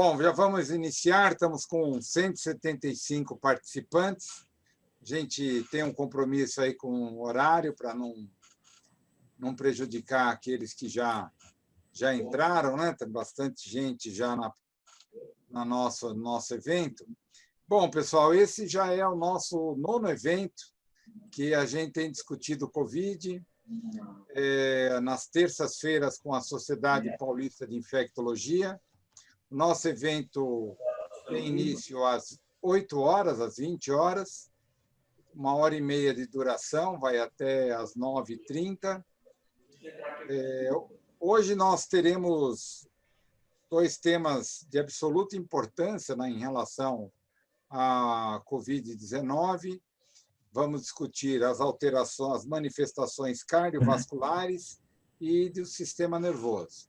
Bom, já vamos iniciar, estamos com 175 participantes. A gente tem um compromisso aí com o horário para não prejudicar aqueles que já entraram, né? Tem bastante gente já na nosso evento. Bom, pessoal, esse já é o nosso 9º evento que a gente tem discutido o Covid, nas terças-feiras com a Sociedade Paulista de Infectologia. Nosso evento tem início às 8 horas, às 20 horas, 1h30 de duração, vai até às 9h30. Hoje nós teremos 2 temas de absoluta importância em relação à Covid-19. Vamos discutir as alterações, as manifestações cardiovasculares e do sistema nervoso.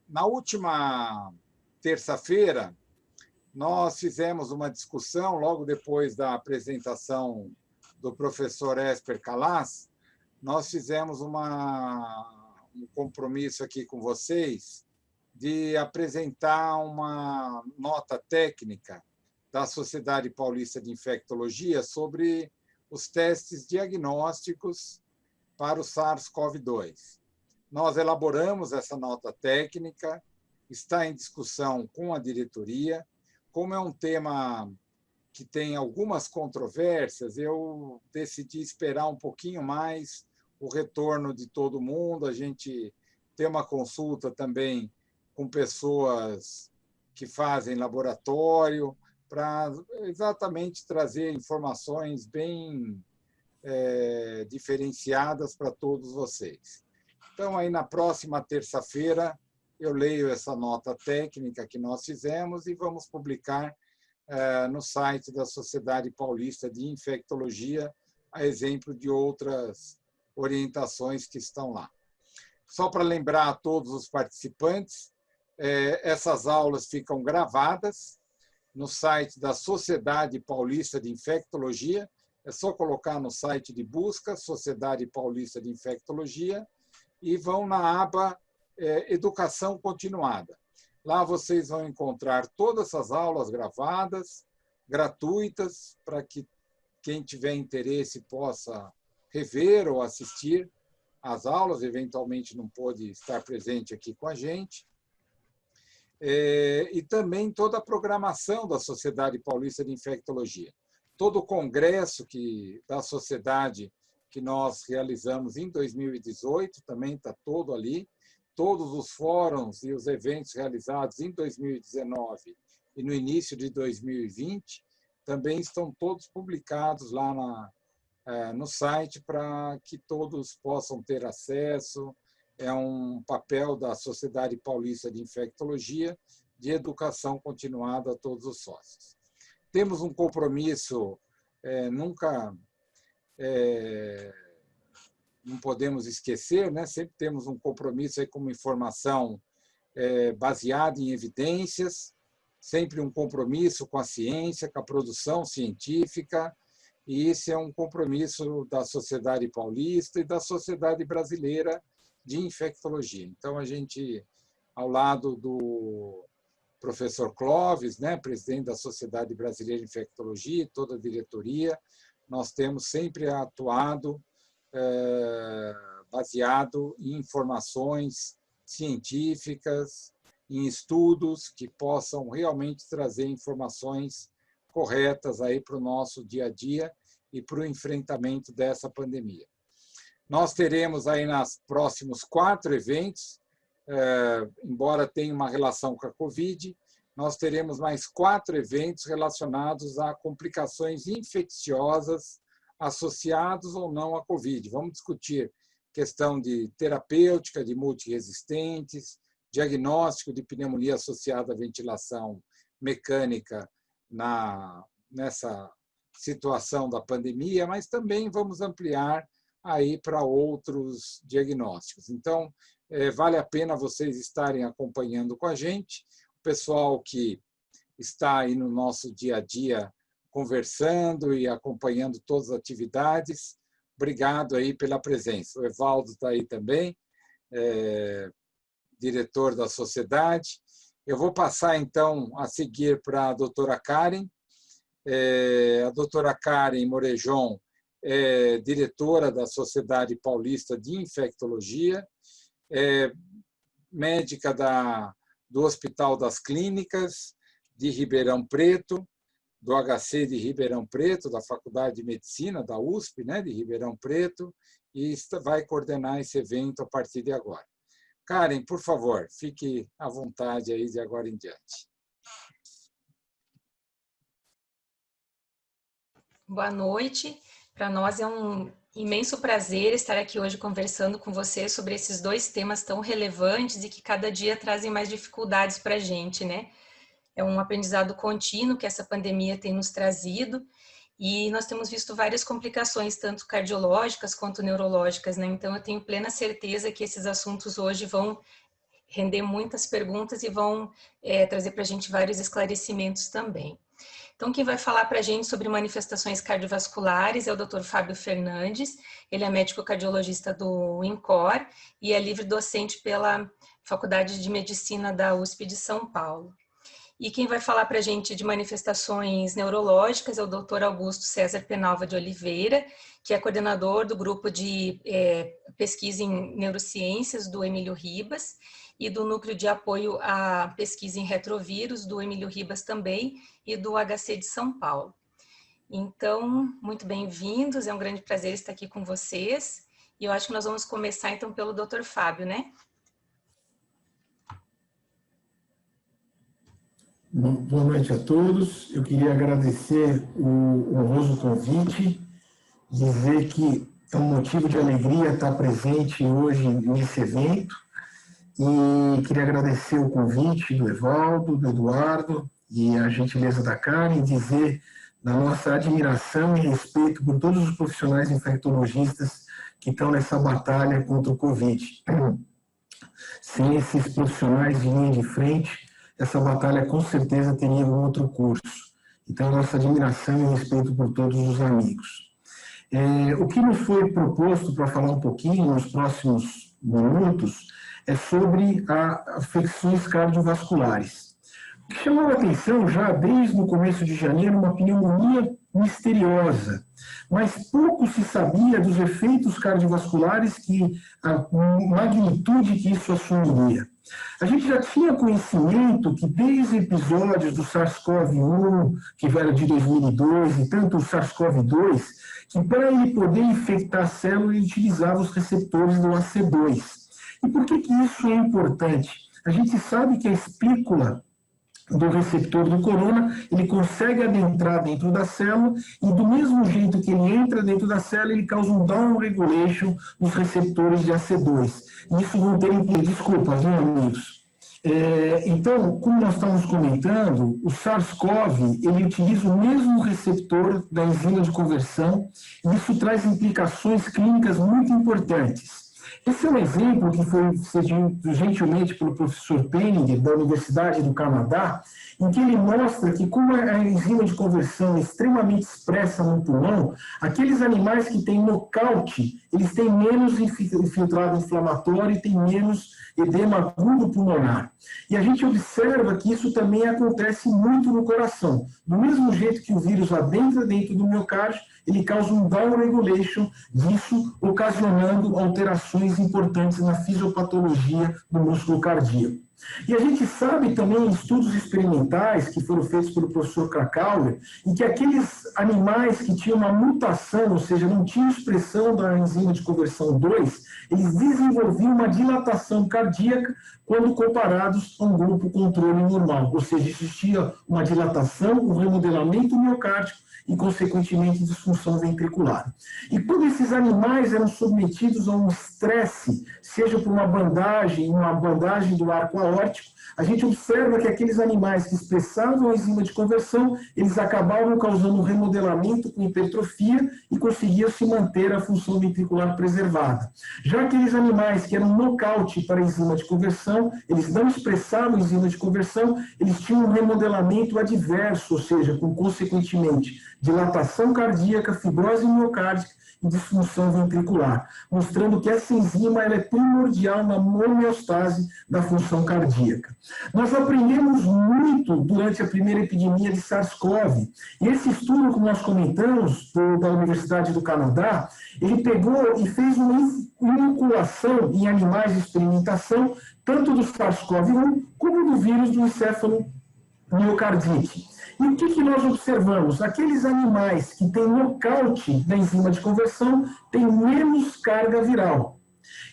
Na última terça-feira, nós fizemos uma discussão, logo depois da apresentação do professor Esper Calas, nós fizemos um compromisso aqui com vocês de apresentar uma nota técnica da Sociedade Paulista de Infectologia sobre os testes diagnósticos para o SARS-CoV-2. Nós elaboramos essa nota técnica, está em discussão com a diretoria. Como é um tema que tem algumas controvérsias, eu decidi esperar um pouquinho mais o retorno de todo mundo. A gente tem uma consulta também com pessoas que fazem laboratório, para exatamente trazer informações bem diferenciadas para todos vocês. Então, aí na próxima terça-feira, eu leio essa nota técnica que nós fizemos e vamos publicar no site da Sociedade Paulista de Infectologia, a exemplo de outras orientações que estão lá. Só para lembrar a todos os participantes, essas aulas ficam gravadas no site da Sociedade Paulista de Infectologia. É só colocar no site de busca, Sociedade Paulista de Infectologia, e vão na aba Educação Continuada. Lá vocês vão encontrar todas essas aulas gravadas, gratuitas, para que quem tiver interesse possa rever ou assistir às aulas, eventualmente não pôde estar presente aqui com a gente. E também toda a programação da Sociedade Paulista de Infectologia. Todo o congresso da sociedade que nós realizamos em 2018, também está todo ali. Todos os fóruns e os eventos realizados em 2019 e no início de 2020 também estão todos publicados lá no site para que todos possam ter acesso. É um papel da Sociedade Paulista de Infectologia de educação continuada a todos os sócios. Temos um compromisso, não podemos esquecer, né? Sempre temos um compromisso aí com uma informação baseada em evidências, sempre um compromisso com a ciência, com a produção científica, e esse é um compromisso da Sociedade Paulista e da Sociedade Brasileira de Infectologia. Então, a gente, ao lado do professor Clóvis, né, presidente da Sociedade Brasileira de Infectologia, e toda a diretoria, nós temos sempre atuado baseado em informações científicas, em estudos que possam realmente trazer informações corretas aí para o nosso dia a dia e para o enfrentamento dessa pandemia. Nós teremos aí nos próximos 4 eventos, embora tenha uma relação com a Covid, nós teremos mais 4 eventos relacionados a complicações infecciosas associados ou não à Covid. Vamos discutir questão de terapêutica de multiresistentes, diagnóstico de pneumonia associada à ventilação mecânica nessa situação da pandemia, mas também vamos ampliar aí para outros diagnósticos. Então, vale a pena vocês estarem acompanhando com a gente, o pessoal que está aí no nosso dia a dia conversando e acompanhando todas as atividades. Obrigado aí pela presença. O Evaldo está aí também, diretor da sociedade. Eu vou passar, então, a seguir para a doutora Karen. A doutora Karen Morejon é diretora da Sociedade Paulista de Infectologia, é médica do Hospital das Clínicas de Ribeirão Preto, do HC de Ribeirão Preto, da Faculdade de Medicina, da USP, né, de Ribeirão Preto, e vai coordenar esse evento a partir de agora. Karen, por favor, fique à vontade aí de agora em diante. Boa noite. Para nós é um imenso prazer estar aqui hoje conversando com você sobre esses dois temas tão relevantes e que cada dia trazem mais dificuldades para a gente, né? É um aprendizado contínuo que essa pandemia tem nos trazido e nós temos visto várias complicações, tanto cardiológicas quanto neurológicas, né? Então eu tenho plena certeza que esses assuntos hoje vão render muitas perguntas e vão trazer para a gente vários esclarecimentos também. Então, quem vai falar para a gente sobre manifestações cardiovasculares é o Dr. Fábio Fernandes. Ele é médico cardiologista do INCOR e é livre docente pela Faculdade de Medicina da USP de São Paulo. E quem vai falar para a gente de manifestações neurológicas é o Dr. Augusto César Penalva de Oliveira, que é coordenador do grupo de pesquisa em neurociências do Emílio Ribas e do núcleo de apoio à pesquisa em retrovírus do Emílio Ribas também e do HC de São Paulo. Então, muito bem-vindos, é um grande prazer estar aqui com vocês. E eu acho que nós vamos começar então pelo Dr. Fábio, né? Boa noite a todos. Eu queria agradecer o honroso convite, dizer que é um motivo de alegria estar presente hoje nesse evento e queria agradecer o convite do Evaldo, do Eduardo e a gentileza da Karen, dizer da nossa admiração e respeito por todos os profissionais infectologistas que estão nessa batalha contra o Covid. Sem esses profissionais de linha de frente, essa batalha com certeza teria um outro curso. Então, nossa admiração e respeito por todos os amigos. O que nos foi proposto para falar um pouquinho nos próximos minutos é sobre as afecções cardiovasculares. O que chamou a atenção já desde o começo de janeiro, uma pneumonia misteriosa, mas pouco se sabia dos efeitos cardiovasculares, a magnitude que isso assumiria. A gente já tinha conhecimento que desde episódios do SARS-CoV-1, que era de 2002, e tanto o SARS-CoV-2, que para ele poder infectar a célula, ele utilizava os receptores do AC2. E por que isso é importante? A gente sabe que a espícula do receptor do corona, ele consegue adentrar dentro da célula e do mesmo jeito que ele entra dentro da célula, ele causa um down-regulation nos receptores de AC2. Isso não tem... Desculpa, viu, amigos? Então, como nós estamos comentando, o SARS-CoV, ele utiliza o mesmo receptor da enzima de conversão e isso traz implicações clínicas muito importantes. Esse é um exemplo que foi cedido gentilmente pelo professor Penninger, da Universidade do Canadá, em que ele mostra que, como a enzima de conversão é extremamente expressa no pulmão, aqueles animais que têm nocaute, eles têm menos infiltrado inflamatório e têm menos edema agudo pulmonar. E a gente observa que isso também acontece muito no coração. Do mesmo jeito que o vírus adentra dentro do miocárdio, ele causa um down-regulation disso, ocasionando alterações importantes na fisiopatologia do músculo cardíaco. E a gente sabe também em estudos experimentais que foram feitos pelo professor Krakauer, em que aqueles animais que tinham uma mutação, ou seja, não tinham expressão da enzima de conversão 2, eles desenvolviam uma dilatação cardíaca quando comparados a um grupo controle normal. Ou seja, existia uma dilatação, um remodelamento miocárdico e, consequentemente, disfunção ventricular. E quando esses animais eram submetidos a um estresse, seja por uma bandagem do arco aórtico, a gente observa que aqueles animais que expressavam a enzima de conversão, eles acabavam causando um remodelamento com hipertrofia e conseguiam se manter a função ventricular preservada. Já aqueles animais que eram nocaute para a enzima de conversão, eles não expressavam a enzima de conversão, eles tinham um remodelamento adverso, ou seja, com, consequentemente, dilatação cardíaca, fibrose miocárdica e disfunção ventricular, mostrando que essa enzima ela é primordial na homeostase da função cardíaca. Nós aprendemos muito durante a primeira epidemia de SARS-CoV, e esse estudo que nós comentamos, da Universidade do Canadá, ele pegou e fez uma inoculação em animais de experimentação, tanto do SARS-CoV-1 como do vírus do encefalomiocardite. E o que nós observamos? Aqueles animais que têm nocaute da enzima de conversão têm menos carga viral.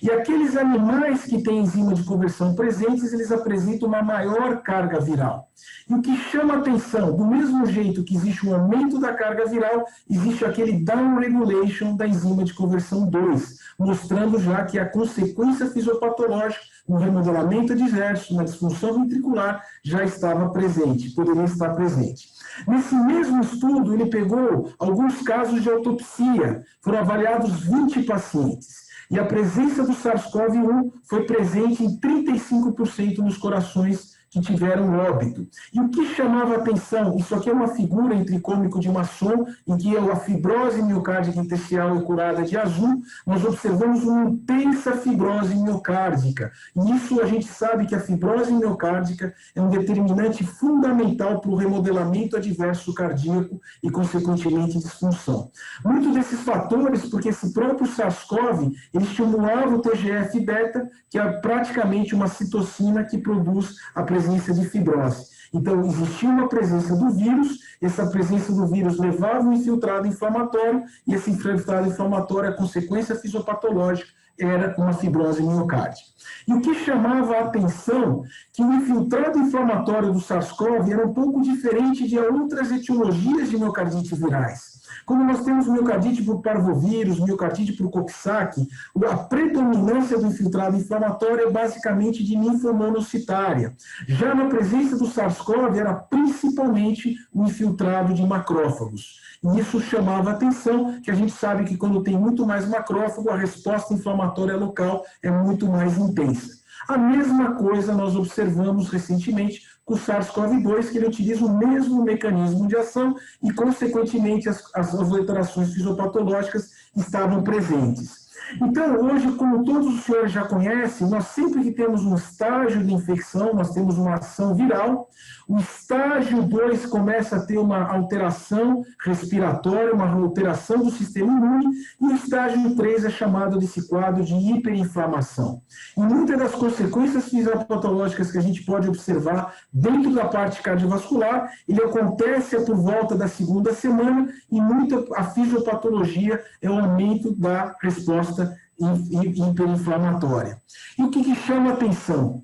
E aqueles animais que têm enzima de conversão presentes, eles apresentam uma maior carga viral. E o que chama atenção, do mesmo jeito que existe um aumento da carga viral, existe aquele downregulation da enzima de conversão 2, mostrando já que a consequência fisiopatológica no remodelamento adverso, na disfunção ventricular, já estava presente, poderia estar presente. Nesse mesmo estudo, ele pegou alguns casos de autopsia, foram avaliados 20 pacientes. E a presença do SARS-CoV-1 foi presente em 35% nos corações que tiveram óbito. E o que chamava atenção, isso aqui é uma figura em tricômico de Masson, em que a fibrose miocárdica intersticial é curada de azul, nós observamos uma intensa fibrose miocárdica. E isso a gente sabe que a fibrose miocárdica é um determinante fundamental para o remodelamento adverso cardíaco e, consequentemente, disfunção. Muitos desses fatores, porque esse próprio SARS-CoV, ele estimulava o TGF-beta, que é praticamente uma citocina que produz a presença de fibrose. Então, existia uma presença do vírus, essa presença do vírus levava um infiltrado inflamatório, e esse infiltrado inflamatório, a consequência fisiopatológica, era uma fibrose miocárdica. E o que chamava a atenção, que o infiltrado inflamatório do SARS-CoV era um pouco diferente de outras etiologias de miocardite virais. Como nós temos miocardite por parvovírus, miocardite por Coxsackie, a predominância do infiltrado inflamatório é basicamente de linfomonocitária. Já na presença do SARS-CoV era principalmente o infiltrado de macrófagos. E isso chamava a atenção, que a gente sabe que quando tem muito mais macrófago, a resposta inflamatória local é muito mais intensa. A mesma coisa nós observamos recentemente com o SARS-CoV-2, que ele utiliza o mesmo mecanismo de ação e, consequentemente, as alterações fisiopatológicas estavam presentes. Então, hoje, como todos os senhores já conhecem, nós sempre que temos um estágio de infecção, nós temos uma ação viral. O estágio 2 começa a ter uma alteração respiratória, uma alteração do sistema imune, e o estágio 3 é chamado desse quadro de hiperinflamação. E muitas das consequências fisiopatológicas que a gente pode observar dentro da parte cardiovascular, ele acontece por volta da segunda semana, e muita a fisiopatologia é o aumento da resposta hiperinflamatória. E o que chama atenção?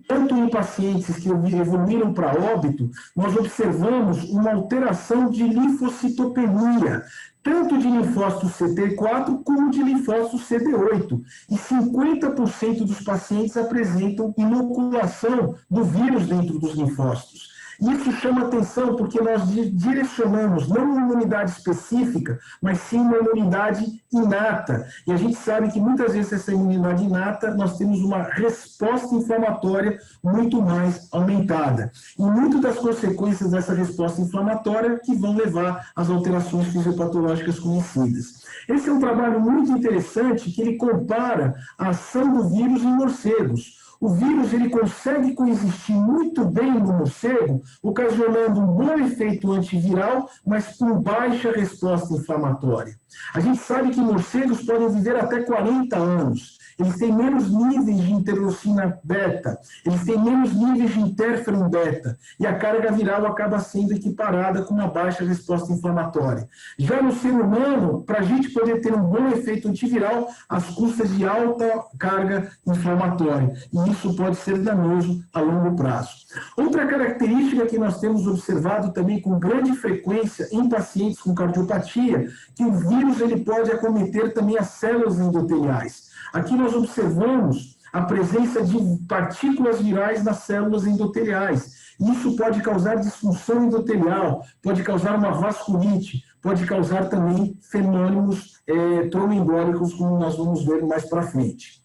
Tanto em pacientes que evoluíram para óbito, nós observamos uma alteração de linfocitopenia, tanto de linfócitos CD4 como de linfócitos CD8. E 50% dos pacientes apresentam inoculação do vírus dentro dos linfócitos. Isso chama atenção porque nós direcionamos não uma imunidade específica, mas sim uma imunidade inata. E a gente sabe que muitas vezes essa imunidade inata, nós temos uma resposta inflamatória muito mais aumentada. E muitas das consequências dessa resposta inflamatória que vão levar às alterações fisiopatológicas conhecidas. Esse é um trabalho muito interessante que ele compara a ação do vírus em morcegos. O vírus ele consegue coexistir muito bem no morcego, ocasionando um bom efeito antiviral, mas com baixa resposta inflamatória. A gente sabe que morcegos podem viver até 40 anos. Eles têm menos níveis de interleucina beta, eles têm menos níveis de interferon beta, e a carga viral acaba sendo equiparada com uma baixa resposta inflamatória. Já no ser humano, para a gente poder ter um bom efeito antiviral, às custas de alta carga inflamatória, e isso pode ser danoso a longo prazo. Outra característica que nós temos observado também com grande frequência em pacientes com cardiopatia, que o vírus ele pode acometer também as células endoteliais. Aqui nós observamos a presença de partículas virais nas células endoteliais. Isso pode causar disfunção endotelial, pode causar uma vasculite, pode causar também fenômenos tromboembólicos, como nós vamos ver mais para frente.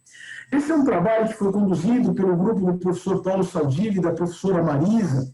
Esse é um trabalho que foi conduzido pelo grupo do professor Paulo Saldiva e da professora Marisa,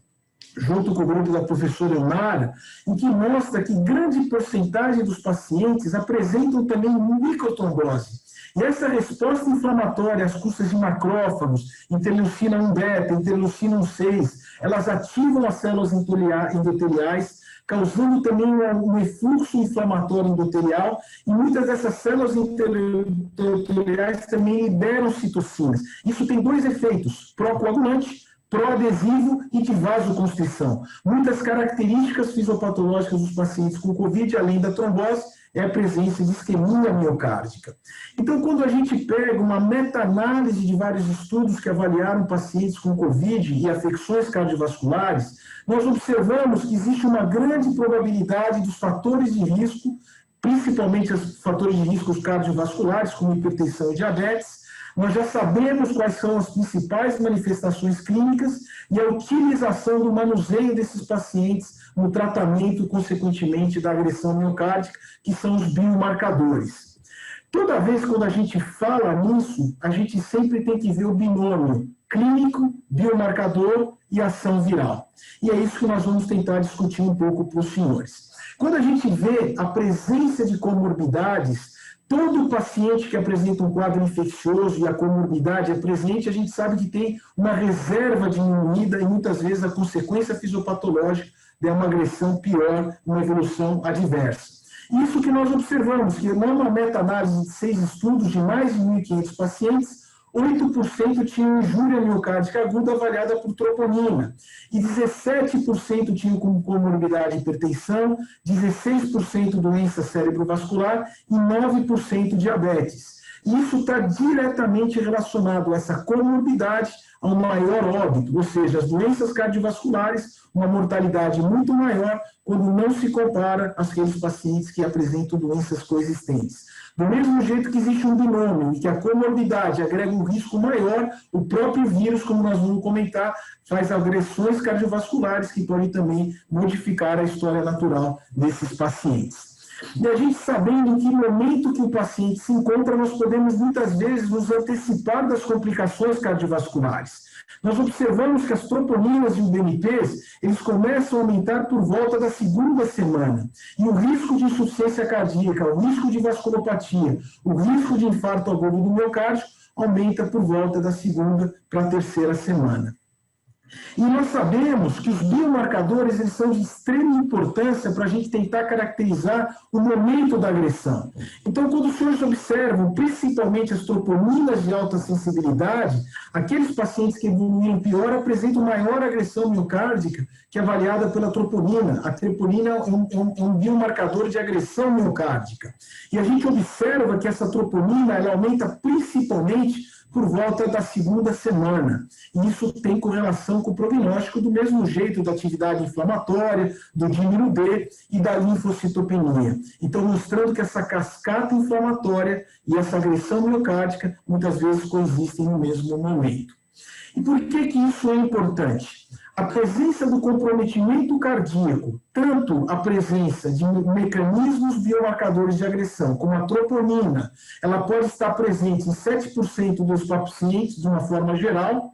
junto com o grupo da professora Eunara, em que mostra que grande porcentagem dos pacientes apresentam também microtrombose. E essa resposta inflamatória às custas de macrófagos, interleucina 1-beta, interleucina 1-6, elas ativam as células endoteliais, causando também um efluxo inflamatório endotelial, e muitas dessas células endoteliais também liberam citocinas. Isso tem dois efeitos, pró-coagulante, pró-adesivo e de vasoconstrição. Muitas características fisiopatológicas dos pacientes com COVID, além da trombose, é a presença de isquemia miocárdica. Então, quando a gente pega uma meta-análise de vários estudos que avaliaram pacientes com COVID e afecções cardiovasculares, nós observamos que existe uma grande probabilidade dos fatores de risco, principalmente os fatores de risco cardiovasculares, como hipertensão e diabetes. Nós já sabemos quais são as principais manifestações clínicas e a utilização do manuseio desses pacientes no tratamento, consequentemente, da agressão miocárdica, que são os biomarcadores. Toda vez quando a gente fala nisso, a gente sempre tem que ver o binômio clínico, biomarcador e ação viral. E é isso que nós vamos tentar discutir um pouco para os senhores. Quando a gente vê a presença de comorbidades, todo paciente que apresenta um quadro infeccioso e a comorbidade é presente, a gente sabe que tem uma reserva diminuída e muitas vezes a consequência fisiopatológica é uma agressão pior, uma evolução adversa. Isso que nós observamos, que numa meta-análise de 6 estudos de mais de 1.500 pacientes, 8% tinham injúria miocárdica aguda avaliada por troponina, e 17% tinham como comorbidade hipertensão, 16% doença cerebrovascular e 9% diabetes. Isso está diretamente relacionado a essa comorbidade a um maior óbito, ou seja, as doenças cardiovasculares, uma mortalidade muito maior quando não se compara àqueles pacientes que apresentam doenças coexistentes. Do mesmo jeito que existe um binômio e que a comorbidade agrega um risco maior, o próprio vírus, como nós vamos comentar, faz agressões cardiovasculares que podem também modificar a história natural desses pacientes. E a gente sabendo em que momento que o paciente se encontra, nós podemos muitas vezes nos antecipar das complicações cardiovasculares. Nós observamos que as troponinas e os BNPs, eles começam a aumentar por volta da 2ª semana. E o risco de insuficiência cardíaca, o risco de vasculopatia, o risco de infarto agudo do miocárdio aumenta por volta da 2ª para a 3ª semana. E nós sabemos que os biomarcadores eles são de extrema importância para a gente tentar caracterizar o momento da agressão. Então, quando os senhores observam, principalmente as troponinas de alta sensibilidade, aqueles pacientes que evoluíram pior apresentam maior agressão miocárdica que é avaliada pela troponina. A troponina é um biomarcador de agressão miocárdica. E a gente observa que essa troponina ela aumenta principalmente por volta da 2ª semana. E isso tem correlação com o prognóstico do mesmo jeito da atividade inflamatória, do dímero D e da linfocitopenia. Então, mostrando que essa cascata inflamatória e essa agressão miocárdica muitas vezes coexistem no mesmo momento. E por que que isso é importante? A presença do comprometimento cardíaco, tanto a presença de mecanismos biomarcadores de agressão, como a troponina, ela pode estar presente em 7% dos pacientes, de uma forma geral,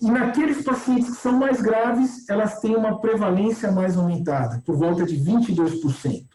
e naqueles pacientes que são mais graves, elas têm uma prevalência mais aumentada, por volta de 22%.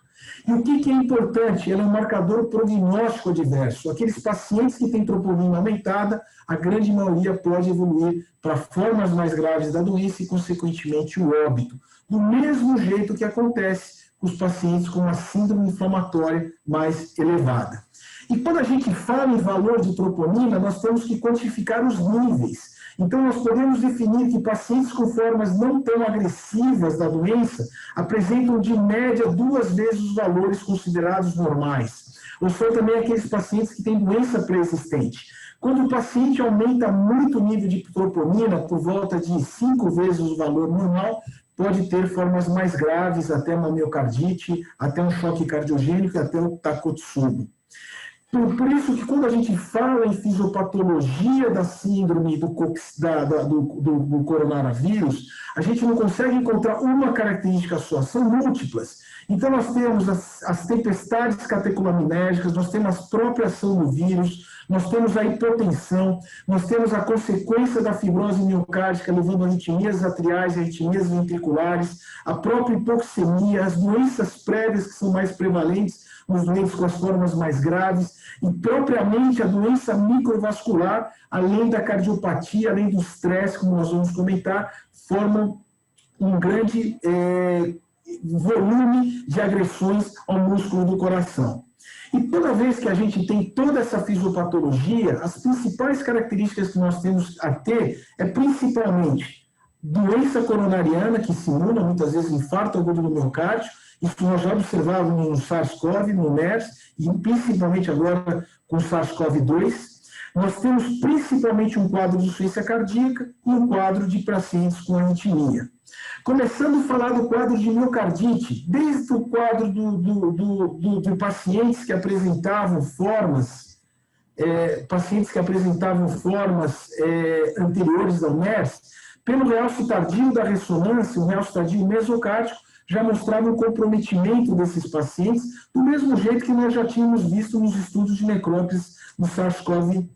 E o que é importante? Ela é um marcador prognóstico adverso. Aqueles pacientes que têm troponina aumentada, a grande maioria pode evoluir para formas mais graves da doença e, consequentemente, o óbito. Do mesmo jeito que acontece com os pacientes com uma síndrome inflamatória mais elevada. E quando a gente fala em valor de troponina, nós temos que quantificar os níveis. Então, nós podemos definir que pacientes com formas não tão agressivas da doença apresentam, de média, 2 vezes os valores considerados normais. Ou são também aqueles pacientes que têm doença pré-existente. Quando o paciente aumenta muito o nível de troponina, por volta de 5 vezes o valor normal, pode ter formas mais graves, até uma miocardite, até um choque cardiogênico e até o Takotsubo. Por isso que quando a gente fala em fisiopatologia da síndrome do coronavírus, a gente não consegue encontrar uma característica só, são múltiplas. Então, nós temos as tempestades catecolaminérgicas, nós temos a própria ação do vírus, nós temos a hipotensão, nós temos a consequência da fibrose miocárdica, levando a arritmias atriais, arritmias ventriculares, a própria hipoxemia, as doenças prévias que são mais prevalentes nos doentes com as formas mais graves, e propriamente a doença microvascular, além da cardiopatia, além do estresse, como nós vamos comentar, formam um grande volume de agressões ao músculo do coração. E toda vez que a gente tem toda essa fisiopatologia, as principais características que nós temos a ter é principalmente doença coronariana, que simula muitas vezes infarto agudo do miocárdio. Isso nós já observávamos no SARS-CoV, no MERS, e principalmente agora com o SARS-CoV-2. Nós temos principalmente um quadro de insuficiência cardíaca e um quadro de pacientes com arritmia. Começando a falar do quadro de miocardite, desde o quadro de pacientes que apresentavam formas, anteriores ao MERS, pelo realce tardio da ressonância, o realce tardio mesocárdico, já mostrava um comprometimento desses pacientes, do mesmo jeito que nós já tínhamos visto nos estudos de necrópsis do SARS-CoV-1.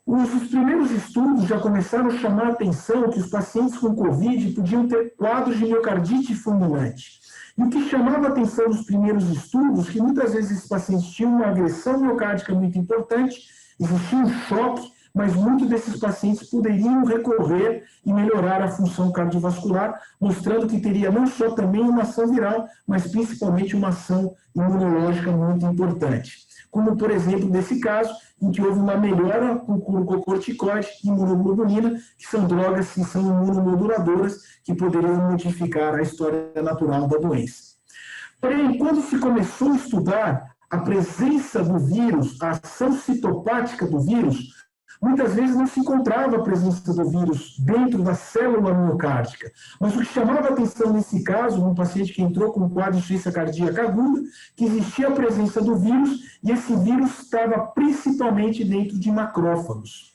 Os primeiros estudos já começaram a chamar a atenção que os pacientes com Covid podiam ter quadros de miocardite fulminante. E o que chamava a atenção nos primeiros estudos, que muitas vezes esses pacientes tinham uma agressão miocárdica muito importante, existia um choque, mas muitos desses pacientes poderiam recorrer e melhorar a função cardiovascular, mostrando que teria não só também uma ação viral, mas principalmente uma ação imunológica muito importante. Como, por exemplo, nesse caso, em que houve uma melhora com glucocorticoide e imunoglobulina, que são drogas que são imunomoduladoras, que poderiam modificar a história natural da doença. Porém, quando se começou a estudar a presença do vírus, a ação citopática do vírus, muitas vezes não se encontrava a presença do vírus dentro da célula miocárdica. Mas o que chamava a atenção nesse caso, um paciente que entrou com um quadro de insuficiência cardíaca aguda, que existia a presença do vírus, e esse vírus estava principalmente dentro de macrófagos.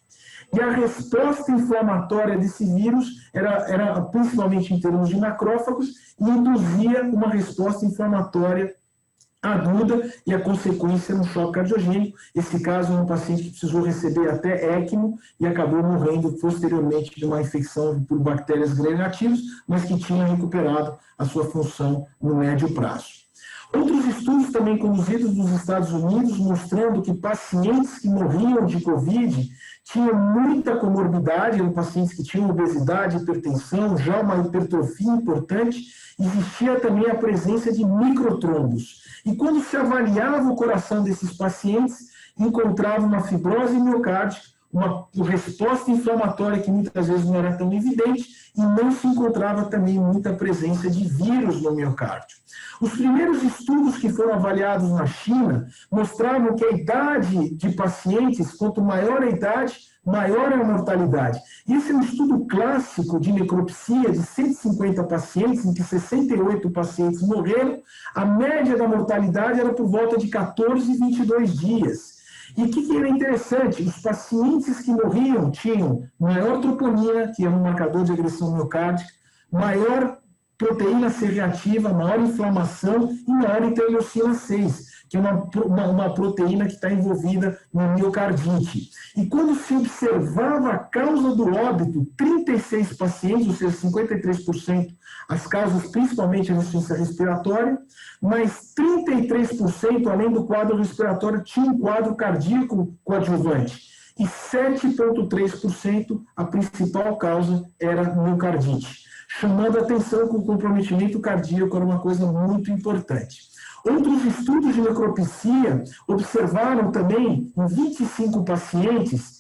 E a resposta inflamatória desse vírus era principalmente em termos de macrófagos, e induzia uma resposta inflamatória aguda e a consequência era um choque cardiogênico. Esse caso é um paciente que precisou receber até ECMO e acabou morrendo posteriormente de uma infecção por bactérias gram-negativas, mas que tinha recuperado a sua função no médio prazo. Outros estudos também conduzidos nos Estados Unidos mostrando que pacientes que morriam de Covid tinham muita comorbidade, eram pacientes que tinham obesidade, hipertensão, já uma hipertrofia importante, existia também a presença de microtrombos. E quando se avaliava o coração desses pacientes, encontrava uma fibrose miocárdica, uma resposta inflamatória que muitas vezes não era tão evidente, e não se encontrava também muita presença de vírus no miocárdio. Os primeiros estudos que foram avaliados na China mostravam que a idade de pacientes, quanto maior a idade, maior é a mortalidade. Esse é um estudo clássico de necropsia de 150 pacientes, em que 68 pacientes morreram. A média da mortalidade era por volta de 14 e 22 dias. E o que era interessante? Os pacientes que morriam tinham maior troponina, que é um marcador de agressão miocárdica, maior proteína C reativa, maior inflamação e maior interleucina 6, que é uma proteína que está envolvida na miocardite. E quando se observava a causa do óbito, 36 pacientes, ou seja, 53%, as causas principalmente a insuficiência respiratória, mas 33%, além do quadro respiratório, tinha um quadro cardíaco coadjuvante. E 7,3% a principal causa era miocardite, chamando a atenção que o comprometimento cardíaco era uma coisa muito importante. Outros estudos de necropsia observaram também, em 25 pacientes,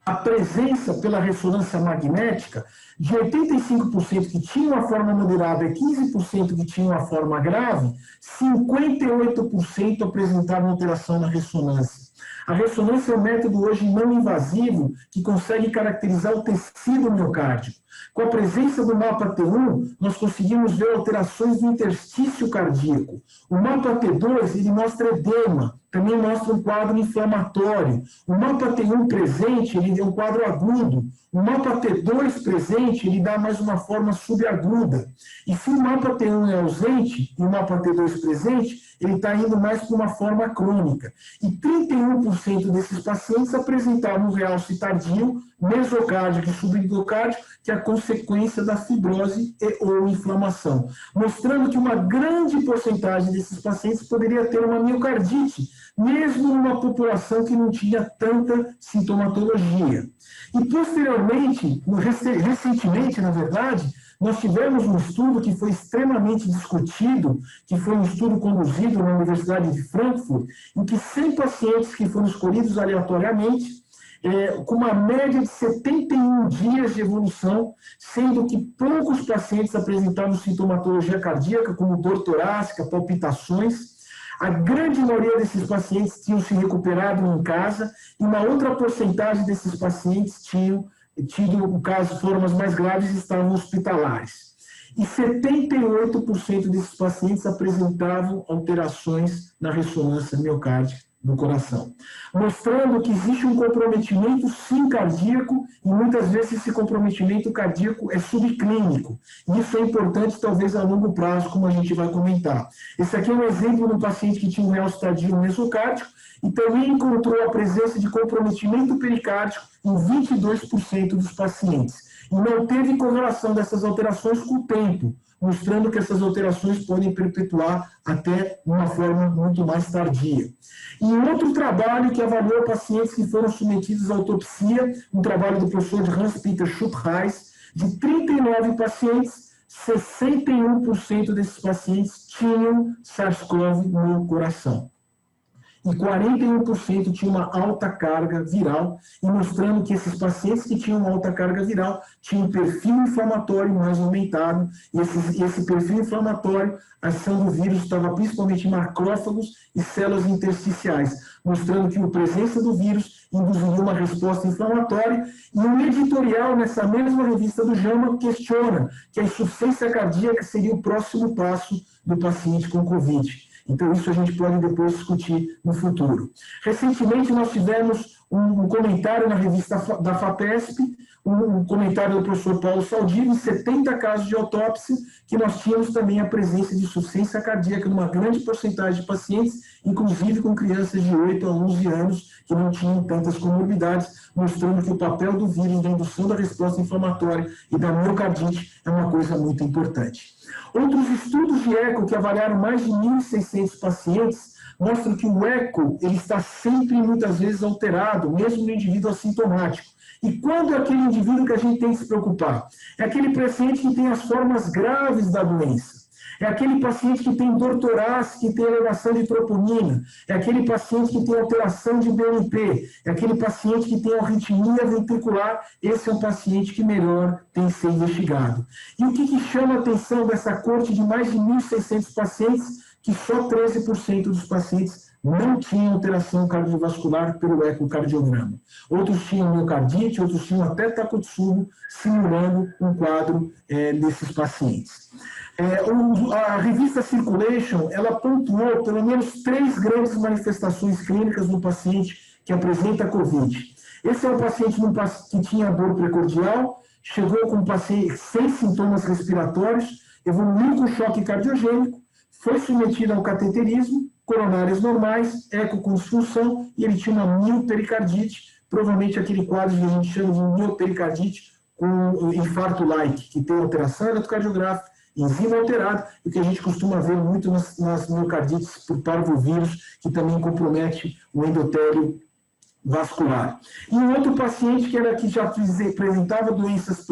a presença pela ressonância magnética de 85% que tinham a forma moderada e 15% que tinham a forma grave, 58% apresentavam alteração na ressonância. A ressonância é um método hoje não invasivo que consegue caracterizar o tecido miocárdico. Com a presença do mapa T1, nós conseguimos ver alterações do interstício cardíaco. O mapa T2, ele mostra edema, também mostra um quadro inflamatório. O mapa T1 presente, ele é um quadro agudo. o mapa T2 presente, ele dá mais uma forma subaguda. E se o mapa T1 é ausente e o mapa T2 presente, ele está indo mais para uma forma crônica. E 31% desses pacientes apresentavam um realce tardio, mesocárdico e subendocárdico, que é a consequência da fibrose e ou inflamação, mostrando que uma grande porcentagem desses pacientes poderia ter uma miocardite, mesmo numa população que não tinha tanta sintomatologia. E, posteriormente, recentemente, na verdade, nós tivemos um estudo que foi extremamente discutido, que foi um estudo conduzido na Universidade de Frankfurt, em que 100 pacientes que foram escolhidos aleatoriamente, com uma média de 71 dias de evolução, sendo que poucos pacientes apresentavam sintomatologia cardíaca, como dor torácica, palpitações. A grande maioria desses pacientes tinham se recuperado em casa e uma outra porcentagem desses pacientes tinham tido, no caso, formas mais graves e estavam hospitalares. E 78% desses pacientes apresentavam alterações na ressonância miocárdica do coração, mostrando que existe um comprometimento, sim, cardíaco, e muitas vezes esse comprometimento cardíaco é subclínico. E isso é importante, talvez, a longo prazo, como a gente vai comentar. Esse aqui é um exemplo de um paciente que tinha um realce tardio mesocárdico e também encontrou a presença de comprometimento pericárdico em 22% dos pacientes. E não teve correlação dessas alterações com o tempo, mostrando que essas alterações podem perpetuar até uma forma muito mais tardia. E outro trabalho que avaliou pacientes que foram submetidos à autopsia, um trabalho do professor Hans-Peter Schuppreis, de 39 pacientes, 61% desses pacientes tinham SARS-CoV no coração. E 41% tinham uma alta carga viral, e mostrando que esses pacientes que tinham uma alta carga viral tinham um perfil inflamatório mais aumentado, e esse perfil inflamatório, a ação do vírus estava principalmente em macrófagos e células intersticiais, mostrando que a presença do vírus induziria uma resposta inflamatória, e um editorial nessa mesma revista do JAMA questiona que a insuficiência cardíaca seria o próximo passo do paciente com Covid. Então, isso a gente pode depois discutir no futuro. Recentemente, nós tivemos um comentário na revista da FAPESP, um comentário do professor Paulo Saldini, em 70 casos de autópsia, que nós tínhamos também a presença de insuficiência cardíaca numa grande porcentagem de pacientes, inclusive com crianças de 8 a 11 anos, que não tinham tantas comorbidades, mostrando que o papel do vírus na indução da resposta inflamatória e da miocardite é uma coisa muito importante. Outros estudos de eco que avaliaram mais de 1.600 pacientes mostram que o eco ele está sempre, muitas vezes, alterado, mesmo no indivíduo assintomático. E quando é aquele indivíduo que a gente tem que se preocupar? É aquele paciente que tem as formas graves da doença. É aquele paciente que tem dor torácica, que tem elevação de troponina. É aquele paciente que tem alteração de BNP. É aquele paciente que tem arritmia ventricular. Esse é um paciente que melhor tem que ser investigado. E o que chama a atenção dessa corte de mais de 1.600 pacientes? Que só 13% dos pacientes não tinham alteração cardiovascular pelo ecocardiograma. Outros tinham miocardite, outros tinham até Takotsubo, simulando um quadro desses pacientes. A revista Circulation, ela pontuou pelo menos 3 grandes manifestações clínicas no paciente que apresenta COVID. Esse é um paciente que tinha dor precordial, chegou com um paciente sem sintomas respiratórios, evoluiu com choque cardiogênico, foi submetido ao cateterismo, coronárias normais, eco com disfunção, e ele tinha uma miopericardite, provavelmente aquele quadro que a gente chama de miopericardite com infarto-like, que tem alteração eletrocardiográfica, enzima alterada, e que a gente costuma ver muito nas miocardites por parvovírus, que também compromete o endotélio vascular. E um outro paciente que já apresentava doenças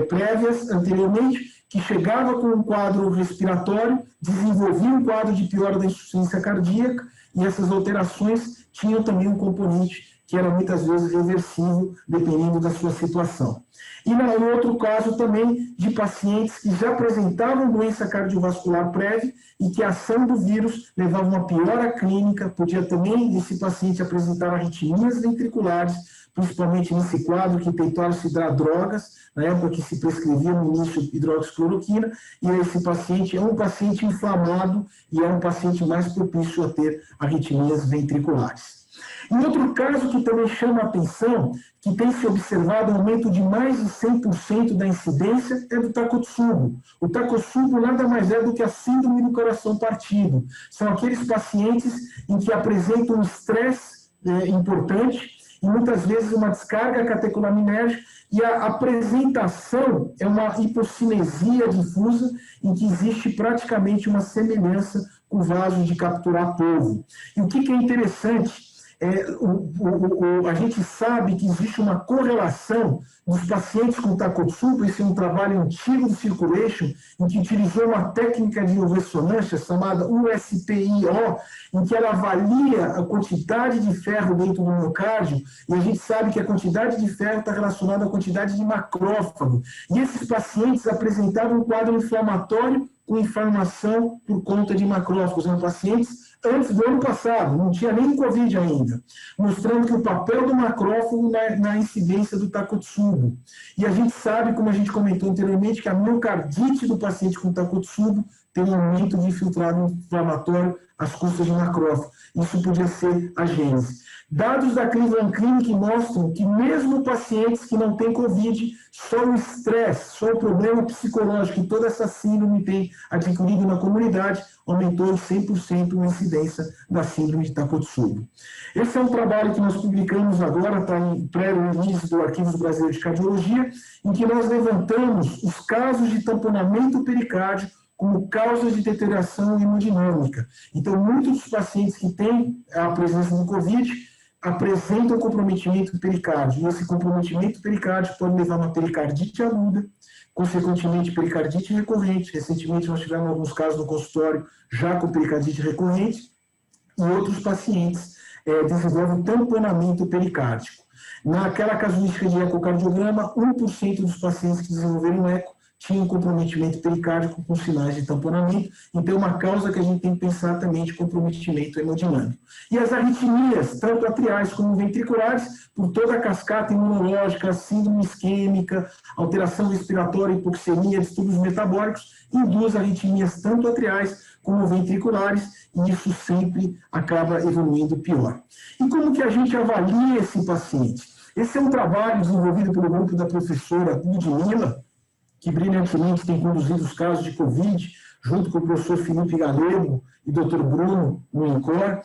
prévias anteriormente, que chegava com um quadro respiratório, desenvolvia um quadro de piora da insuficiência cardíaca, e essas alterações tinham também um componente que era muitas vezes reversível, dependendo da sua situação. E no outro caso também de pacientes que já apresentavam doença cardiovascular prévia e que a ação do vírus levava a uma piora clínica, podia também esse paciente apresentar arritmias ventriculares, principalmente nesse quadro que tentou considerar drogas, na época que se prescrevia no início hidroxicloroquina, e esse paciente é um paciente inflamado e é um paciente mais propício a ter arritmias ventriculares. E outro caso que também chama a atenção, que tem se observado um aumento de mais de 100% da incidência, é do Takotsubo. O Takotsubo nada mais é do que a síndrome do coração partido. São aqueles pacientes em que apresentam um estresse importante e muitas vezes uma descarga catecolaminérgica, e a apresentação é uma hipocinesia difusa em que existe praticamente uma semelhança com o vaso de capturar polvo. E o que é interessante, a gente sabe que existe uma correlação dos pacientes com Takotsubo. Esse é um trabalho antigo do Circulation, em que utilizou uma técnica de ressonância chamada USPIO, em que ela avalia a quantidade de ferro dentro do miocárdio, e a gente sabe que a quantidade de ferro está relacionada à quantidade de macrófago. E esses pacientes apresentavam um quadro inflamatório com inflamação por conta de macrófagos. Eram pacientes antes do ano passado, não tinha nem Covid ainda, mostrando que o papel do macrófago na incidência do Takotsubo. E a gente sabe, como a gente comentou anteriormente, que a miocardite do paciente com Takotsubo tem um aumento de infiltrado inflamatório às custas de macrófago. Isso podia ser a gênese. Dados da Cleveland Clinic mostram que mesmo pacientes que não têm Covid, só o estresse, só o problema psicológico que toda essa síndrome tem adquirido na comunidade, aumentou em 100% a incidência da síndrome de Takotsubo. Esse é um trabalho que nós publicamos agora, está em pré-release do Arquivo Brasileiro de Cardiologia, em que nós levantamos os casos de tamponamento pericárdio como causas de deterioração hemodinâmica. Então, muitos dos pacientes que têm a presença do Covid apresentam comprometimento pericárdio. E esse comprometimento pericárdio pode levar a uma pericardite aguda, consequentemente pericardite recorrente. Recentemente nós tivemos alguns casos no consultório já com pericardite recorrente, e outros pacientes desenvolvem tamponamento pericárdico. Naquela casuística de ecocardiograma, 1% dos pacientes que desenvolveram eco tinham comprometimento pericárdico com sinais de tamponamento. Então, uma causa que a gente tem que pensar também de comprometimento hemodinâmico. E as arritmias, tanto atriais como ventriculares, por toda a cascata imunológica, síndrome isquêmica, alteração respiratória, hipoxemia, distúrbios metabólicos, induz arritmias tanto atriais como ventriculares, e isso sempre acaba evoluindo pior. E como que a gente avalia esse paciente? Esse é um trabalho desenvolvido pelo grupo da professora Ludmila, que brilhantemente tem conduzido os casos de Covid, junto com o professor Felipe Galego e Dr. Bruno no INCOR.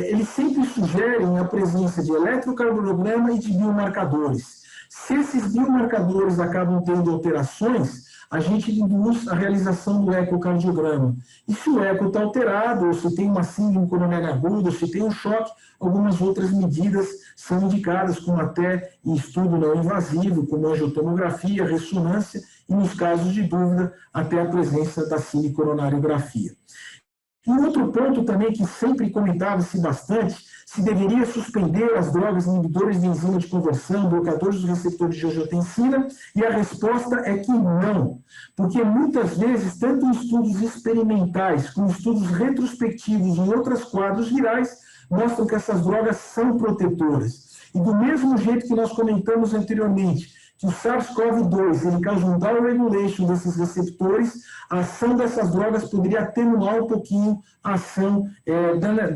Eles sempre sugerem a presença de eletrocardiograma e de biomarcadores. Se esses biomarcadores acabam tendo alterações, a gente induz a realização do ecocardiograma. E se o eco está alterado, ou se tem uma síndrome coronária aguda, ou se tem um choque, algumas outras medidas são indicadas, como até em estudo não invasivo, como angiotomografia, ressonância, e nos casos de dúvida, até a presença da cinecoronariografia. E outro ponto também que sempre comentava-se bastante, se deveria suspender as drogas inibidores de enzima de conversão, bloqueadores dos receptores de angiotensina, e a resposta é que não, porque muitas vezes, tanto em estudos experimentais como estudos retrospectivos em outros quadros virais, mostram que essas drogas são protetoras. E do mesmo jeito que nós comentamos anteriormente, que o SARS-CoV-2 ele causa um downregulation desses receptores, a ação dessas drogas poderia atenuar um pouquinho a ação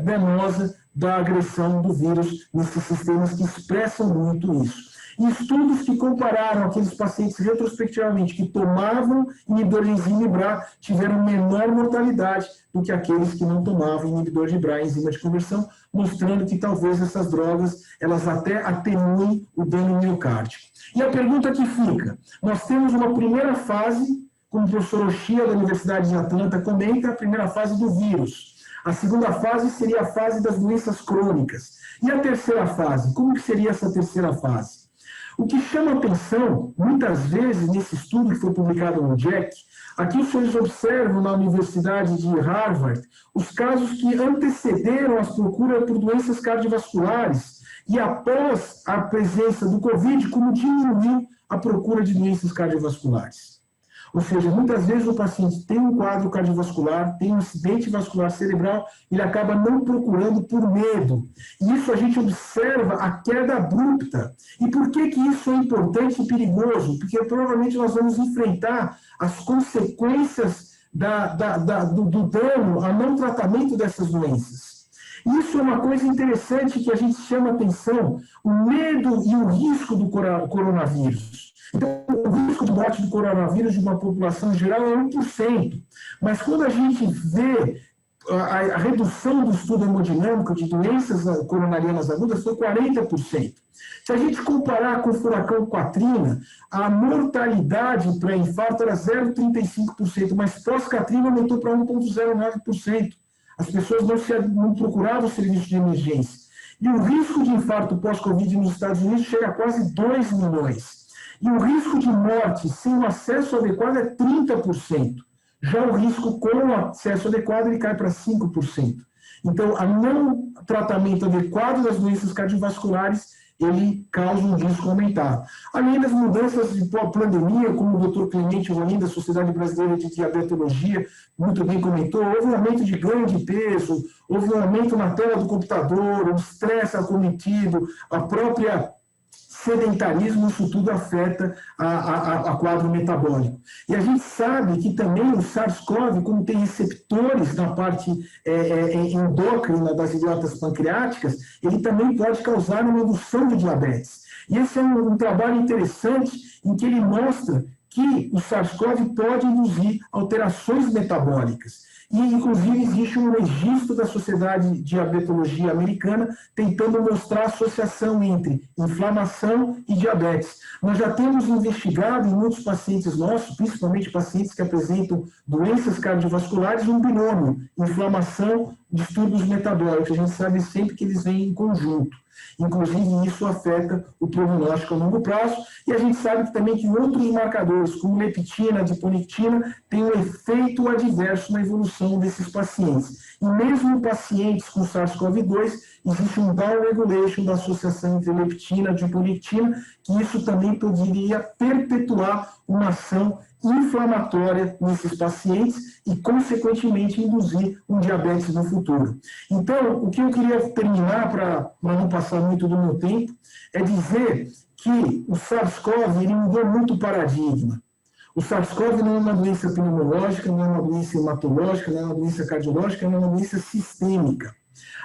danosa da agressão do vírus nesses sistemas que expressam muito isso. E estudos que compararam aqueles pacientes retrospectivamente que tomavam inibidor de enzima BRA tiveram menor mortalidade do que aqueles que não tomavam inibidor de BRA, enzima de conversão, mostrando que talvez essas drogas elas até atenuem o dano miocárdico. E a pergunta que fica, nós temos uma primeira fase, como o professor Oshia da Universidade de Atlanta comenta, a primeira fase do vírus. A segunda fase seria a fase das doenças crônicas. E a terceira fase? Como que seria essa terceira fase? O que chama atenção, muitas vezes, nesse estudo que foi publicado no JACC, aqui os senhores observam na Universidade de Harvard os casos que antecederam as procuras por doenças cardiovasculares e após a presença do Covid, como diminuiu a procura de doenças cardiovasculares. Ou seja, muitas vezes o paciente tem um quadro cardiovascular, tem um acidente vascular cerebral, ele acaba não procurando por medo. E isso a gente observa a queda abrupta. E por que que isso é importante e perigoso? Porque provavelmente nós vamos enfrentar as consequências do dano ao não tratamento dessas doenças. Isso é uma coisa interessante que a gente chama atenção, o medo e o risco do coronavírus. Então, o risco de morte do coronavírus de uma população geral é 1%. Mas quando a gente vê a redução do estudo hemodinâmico de doenças coronarianas agudas foi 40%. Se a gente comparar com o furacão Katrina, a mortalidade para infarto era 0,35%, mas pós-Katrina aumentou para 1,09%. As pessoas não procuravam o serviço de emergência. E o risco de infarto pós-Covid nos Estados Unidos chega a quase 2 milhões. E o risco de morte sem o acesso adequado é 30%. Já o risco com o acesso adequado ele cai para 5%. Então, o não tratamento adequado das doenças cardiovasculares ele causa um risco aumentado. Além das mudanças de pandemia, como o Dr. Clemente Rolim, da Sociedade Brasileira de Diabetologia, muito bem comentou, houve um aumento de ganho de peso, houve um aumento na tela do computador, o estresse acometido, a própria sedentarismo, isso tudo afeta a quadro metabólico. E a gente sabe que também o SARS-CoV, como tem receptores na parte endócrina das idiotas pancreáticas, ele também pode causar uma indução de diabetes. E esse é um trabalho interessante em que ele mostra que o SARS-CoV pode induzir alterações metabólicas. E, inclusive, existe um registro da Sociedade de Diabetologia Americana tentando mostrar a associação entre inflamação e diabetes. Nós já temos investigado em muitos pacientes nossos, principalmente pacientes que apresentam doenças cardiovasculares, um binômio, inflamação, distúrbios metabólicos. A gente sabe sempre que eles vêm em conjunto. Inclusive, isso afeta o prognóstico a longo prazo. E a gente sabe também que outros marcadores, como leptina, adiponectina, têm um efeito adverso na evolução desses pacientes. E mesmo em pacientes com SARS-CoV-2, existe um down regulation da associação entre leptina e adiponectina, que isso também poderia perpetuar uma ação inflamatória nesses pacientes e, consequentemente, induzir um diabetes no futuro. Então, o que eu queria terminar, para não passar muito do meu tempo, é dizer que o SARS-CoV mudou muito o paradigma. O SARS-CoV não é uma doença pneumológica, não é uma doença hematológica, não é uma doença cardiológica, é uma doença sistêmica.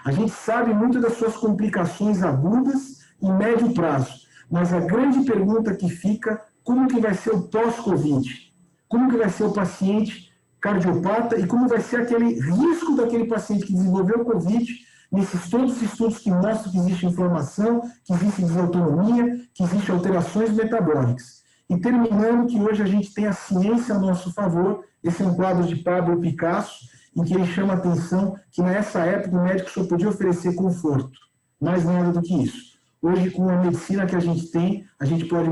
A gente sabe muito das suas complicações agudas e médio prazo, mas a grande pergunta que fica, como que vai ser o pós-Covid? Como que vai ser o paciente cardiopata e como vai ser aquele risco daquele paciente que desenvolveu o Covid, nesses todos os estudos que mostram que existe inflamação, que existe desautonomia, que existe alterações metabólicas. E terminando que hoje a gente tem a ciência a nosso favor, esse é um quadro de Pablo Picasso, em que ele chama a atenção que nessa época o médico só podia oferecer conforto, mais nada do que isso. Hoje, com a medicina que a gente tem, a gente pode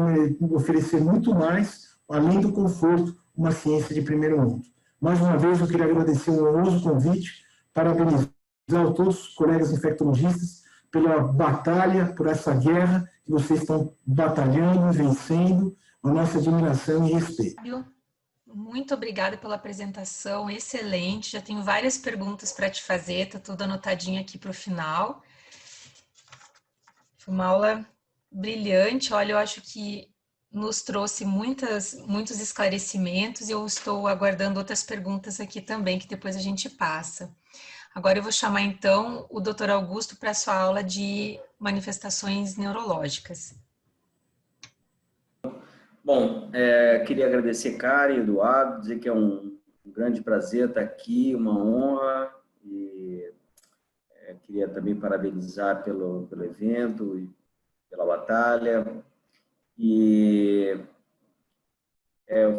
oferecer muito mais, além do conforto, uma ciência de primeiro mundo. Mais uma vez, eu queria agradecer o honroso convite, parabenizar a todos os colegas infectologistas pela batalha, por essa guerra que vocês estão batalhando, vencendo, a nossa admiração e respeito. Muito obrigada pela apresentação, excelente. Já tenho várias perguntas para te fazer, está tudo anotadinho aqui para o final. Foi uma aula brilhante. Olha, eu acho que nos trouxe muitos esclarecimentos e eu estou aguardando outras perguntas aqui também, que depois a gente passa. Agora eu vou chamar então o Dr. Augusto para a sua aula de manifestações neurológicas. Bom, queria agradecer Karen, Eduardo, dizer que é um grande prazer estar aqui, uma honra, e queria também parabenizar pelo evento e pela batalha. E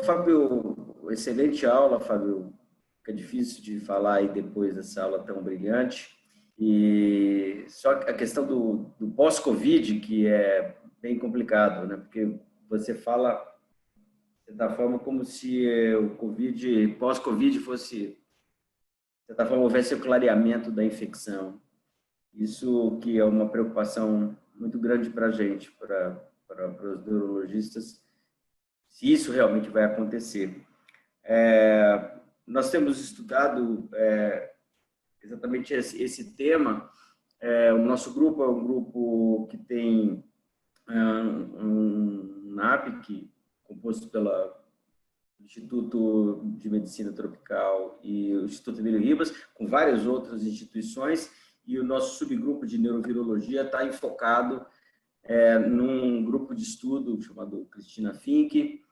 Fábio, excelente aula, Fábio, fica difícil de falar aí depois dessa aula tão brilhante. E só a questão do pós-Covid, que é bem complicado, né? Porque você fala, de certa forma, como se o Covid, pós-Covid fosse, de certa forma, houvesse o clareamento da infecção. Isso que é uma preocupação muito grande para a gente, para os neurologistas, se isso realmente vai acontecer. Nós temos estudado exatamente esse tema. O nosso grupo é um grupo que tem um NAPIC, composto pelo Instituto de Medicina Tropical e o Instituto Emílio Ribas, com várias outras instituições, e o nosso subgrupo de neurovirologia está enfocado num grupo de estudo chamado Cristina Fink,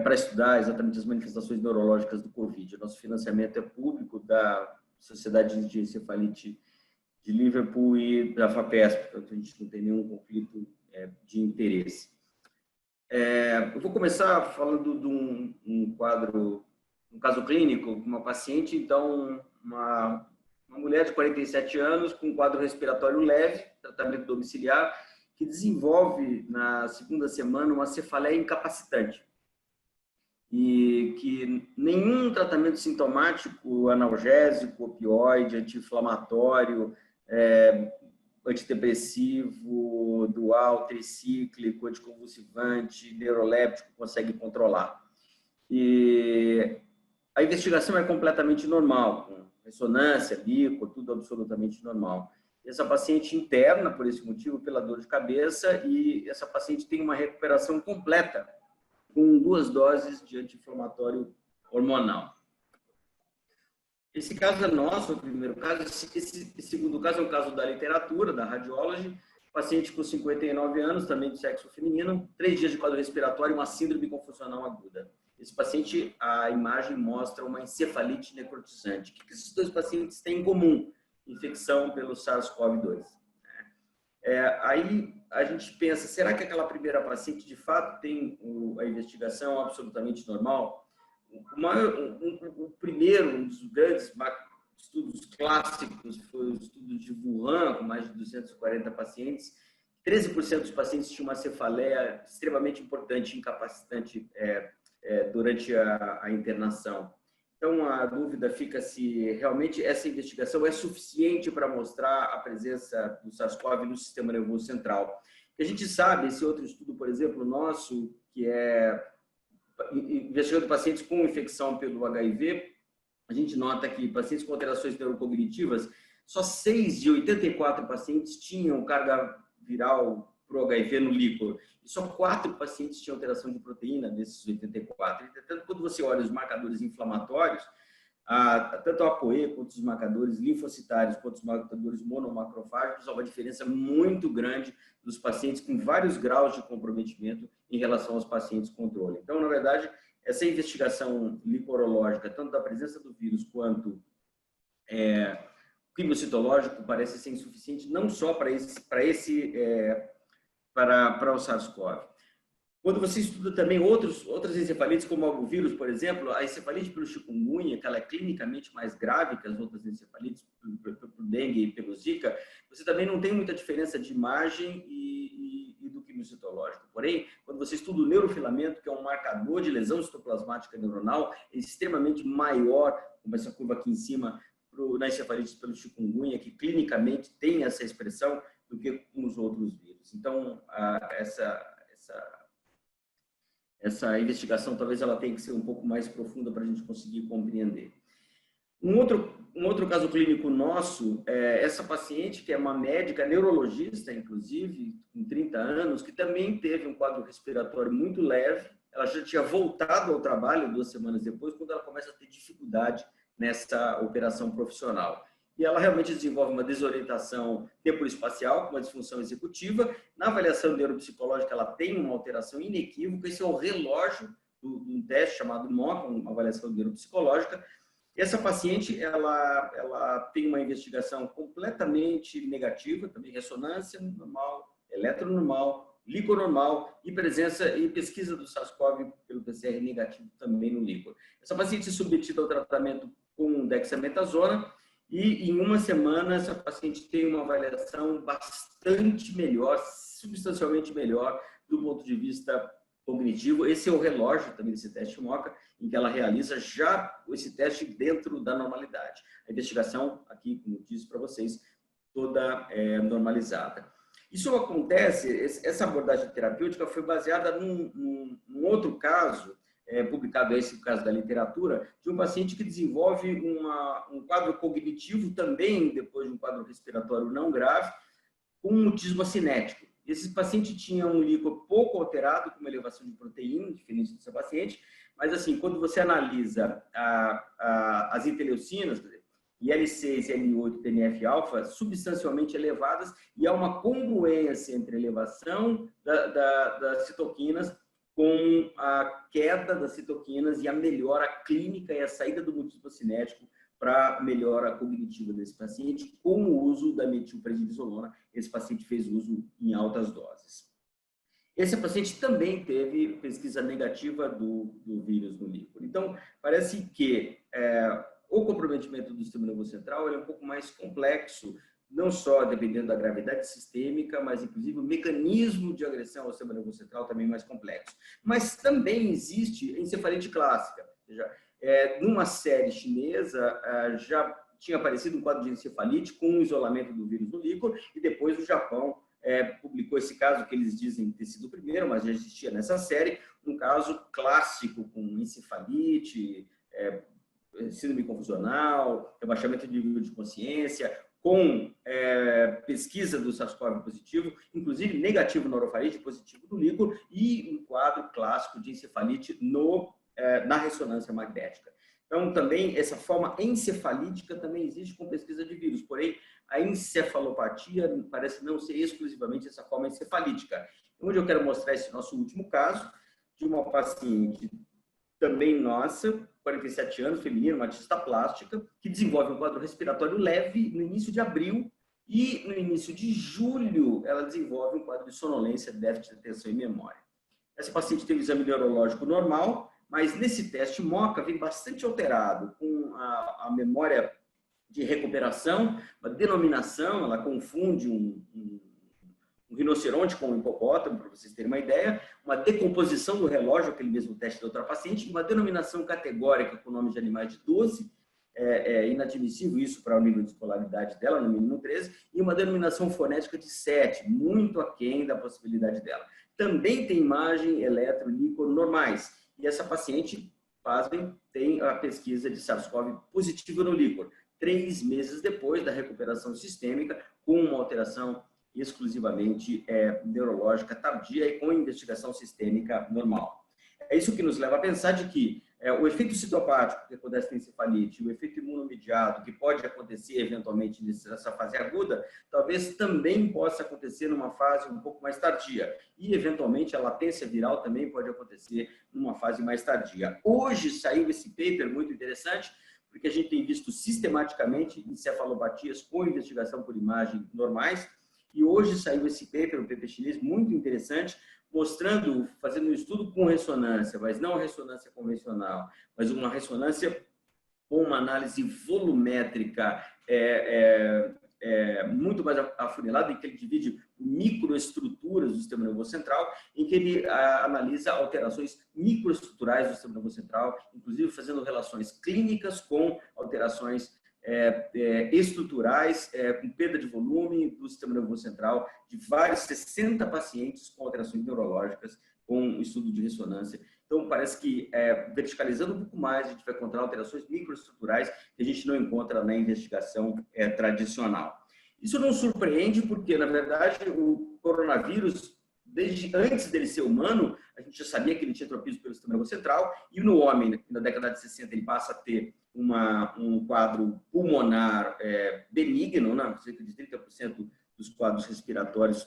para estudar exatamente as manifestações neurológicas do Covid. O nosso financiamento é público da Sociedade de Encefalite de Liverpool e da FAPESP, portanto a gente não tem nenhum conflito de interesse. Eu vou começar falando de um caso clínico, uma paciente, então, uma mulher de 47 anos com um quadro respiratório leve, tratamento domiciliar, que desenvolve na segunda semana uma cefaleia incapacitante. E que nenhum tratamento sintomático, analgésico, opioide, anti-inflamatório, antidepressivo, dual, tricíclico, anticonvulsivante, neuroléptico consegue controlar. E a investigação é completamente normal, com ressonância, bico, tudo absolutamente normal. Essa paciente interna, por esse motivo, pela dor de cabeça, e essa paciente tem uma recuperação completa, com 2 doses de anti-inflamatório hormonal. Esse caso é nosso, o primeiro caso. Esse segundo caso é um caso da literatura, da Radiology, paciente com 59 anos, também de sexo feminino, 3 dias de quadro respiratório e uma síndrome confusional aguda. Esse paciente, a imagem mostra uma encefalite necrotizante. O que esses 2 pacientes têm em comum? Infecção pelo SARS-CoV-2. Aí a gente pensa, será que aquela primeira paciente de fato tem a investigação absolutamente normal? O primeiro, um dos grandes estudos clássicos foi o estudo de Wuhan, com mais de 240 pacientes. 13% dos pacientes tinham uma cefaleia extremamente importante, incapacitante durante a internação. Então, a dúvida fica se realmente essa investigação é suficiente para mostrar a presença do SARS-CoV no sistema nervoso central. A gente sabe, esse outro estudo, por exemplo, nosso, que é investigando pacientes com infecção pelo HIV, a gente nota que pacientes com alterações neurocognitivas, só 6 de 84 pacientes tinham carga viral para o HIV no líquor. E só 4 pacientes tinham alteração de proteína desses 84. Entretanto, quando você olha os marcadores inflamatórios, tanto a ApoE quanto os marcadores linfocitários, quanto os marcadores monomacrofágicos, há uma diferença muito grande dos pacientes com vários graus de comprometimento em relação aos pacientes controle. Então, na verdade, essa investigação liporológica, tanto da presença do vírus quanto quimiocitológico, parece ser insuficiente, não só para o SARS-CoV. Quando você estuda também outras encefalites, como o albovírus, por exemplo, a encefalite pelo chikungunya, que ela é clinicamente mais grave que as outras encefalites, pelo dengue e pelo zika, você também não tem muita diferença de imagem e do quimiocitológico. Porém, quando você estuda o neurofilamento, que é um marcador de lesão citoplasmática neuronal, é extremamente maior, como essa curva aqui em cima, na encefalite pelo chikungunya, que clinicamente tem essa expressão, do que nos outros vírus. Então, essa investigação talvez ela tenha que ser um pouco mais profunda para a gente conseguir compreender. Um outro caso clínico nosso é essa paciente, que é uma médica neurologista, inclusive, com 30 anos, que também teve um quadro respiratório muito leve. Ela já tinha voltado ao trabalho 2 semanas depois, quando ela começa a ter dificuldade nessa operação profissional. E ela realmente desenvolve uma desorientação temporoespacial, com uma disfunção executiva. Na avaliação neuropsicológica, ela tem uma alteração inequívoca. Esse é o relógio de um teste chamado MOCA, uma avaliação neuropsicológica. Essa paciente, ela tem uma investigação completamente negativa, também ressonância normal, eletronormal, líquor normal e presença e pesquisa do SARS-CoV pelo PCR negativo também no líquor. Essa paciente é submetida ao tratamento com dexametasona, e em 1 semana, essa paciente tem uma avaliação bastante melhor, substancialmente melhor, do ponto de vista cognitivo. Esse é o relógio também desse teste MOCA, em que ela realiza já esse teste dentro da normalidade. A investigação, aqui, como eu disse para vocês, toda normalizada. Isso acontece, essa abordagem terapêutica foi baseada num outro caso, publicado esse caso da literatura, de um paciente que desenvolve um quadro cognitivo também, depois de um quadro respiratório não grave, com mutismo acinético. Esse paciente tinha um líquor pouco alterado, com uma elevação de proteína, diferente dessa paciente, mas assim, quando você analisa as interleucinas, IL-6, IL-8, TNF-alfa substancialmente elevadas, e há uma congruência entre a elevação das citoquinas com a queda das citoquinas e a melhora clínica e a saída do mutismo cinético para melhora cognitiva desse paciente com o uso da metilprednisolona. Esse paciente fez uso em altas doses. Esse paciente também teve pesquisa negativa do vírus no líquor. Então, parece que o comprometimento do sistema nervoso central é um pouco mais complexo, não só dependendo da gravidade sistêmica, mas inclusive o mecanismo de agressão ao sistema nervoso central também mais complexo. Mas também existe encefalite clássica. Ou seja, numa série chinesa já tinha aparecido um quadro de encefalite com o isolamento do vírus no líquor, e depois o Japão publicou esse caso, que eles dizem ter sido o primeiro, mas já existia nessa série, um caso clássico com encefalite, síndrome confusional, rebaixamento de nível de consciência, com pesquisa do SARS-CoV positivo, inclusive negativo na orofaringe, positivo no líquor, e um quadro clássico de encefalite na ressonância magnética. Então, também, essa forma encefalítica também existe com pesquisa de vírus, porém, a encefalopatia parece não ser exclusivamente essa forma encefalítica. Onde eu quero mostrar esse nosso último caso, de uma paciente também nossa, 47 anos, feminina, uma artista plástica, que desenvolve um quadro respiratório leve no início de abril, e no início de julho ela desenvolve um quadro de sonolência, déficit de atenção e memória. Essa paciente teve exame neurológico normal, mas nesse teste MOCA vem bastante alterado, com a memória de recuperação, uma denominação, ela confunde um rinoceronte com um hipopótamo, para vocês terem uma ideia, uma decomposição do relógio, aquele mesmo teste da outra paciente, uma denominação categórica com nome de animais de 12, inadmissível isso para o nível de escolaridade dela, no mínimo 13, e uma denominação fonética de 7, muito aquém da possibilidade dela. Também tem imagem eletro-líquor normais, e essa paciente, pasmem, tem a pesquisa de SARS-CoV positivo no líquor, 3 meses depois da recuperação sistêmica, com uma alteração exclusivamente neurológica tardia e com investigação sistêmica normal. É isso que nos leva a pensar de que o efeito citopático que acontece na encefalite, o efeito imunomediado que pode acontecer eventualmente nessa fase aguda, talvez também possa acontecer numa fase um pouco mais tardia. E, eventualmente, a latência viral também pode acontecer numa fase mais tardia. Hoje saiu esse paper muito interessante, porque a gente tem visto sistematicamente encefalopatias com investigação por imagem normais, e hoje saiu esse paper, um paper chinês muito interessante, mostrando, fazendo um estudo com ressonância, mas não a ressonância convencional, mas uma ressonância com uma análise volumétrica muito mais afunilada, em que ele divide microestruturas do sistema nervoso central, em que ele analisa alterações microestruturais do sistema nervoso central, inclusive fazendo relações clínicas com alterações estruturais, com perda de volume do sistema nervoso central de vários 60 pacientes com alterações neurológicas, com um estudo de ressonância. Então, parece que verticalizando um pouco mais, a gente vai encontrar alterações microestruturais que a gente não encontra na investigação tradicional. Isso não surpreende porque, na verdade, o coronavírus, desde antes dele ser humano, a gente já sabia que ele tinha tropismo pelo sistema nervoso central, e no homem, na década de 60, ele passa a ter um quadro pulmonar benigno, né? Cerca de 30% dos quadros respiratórios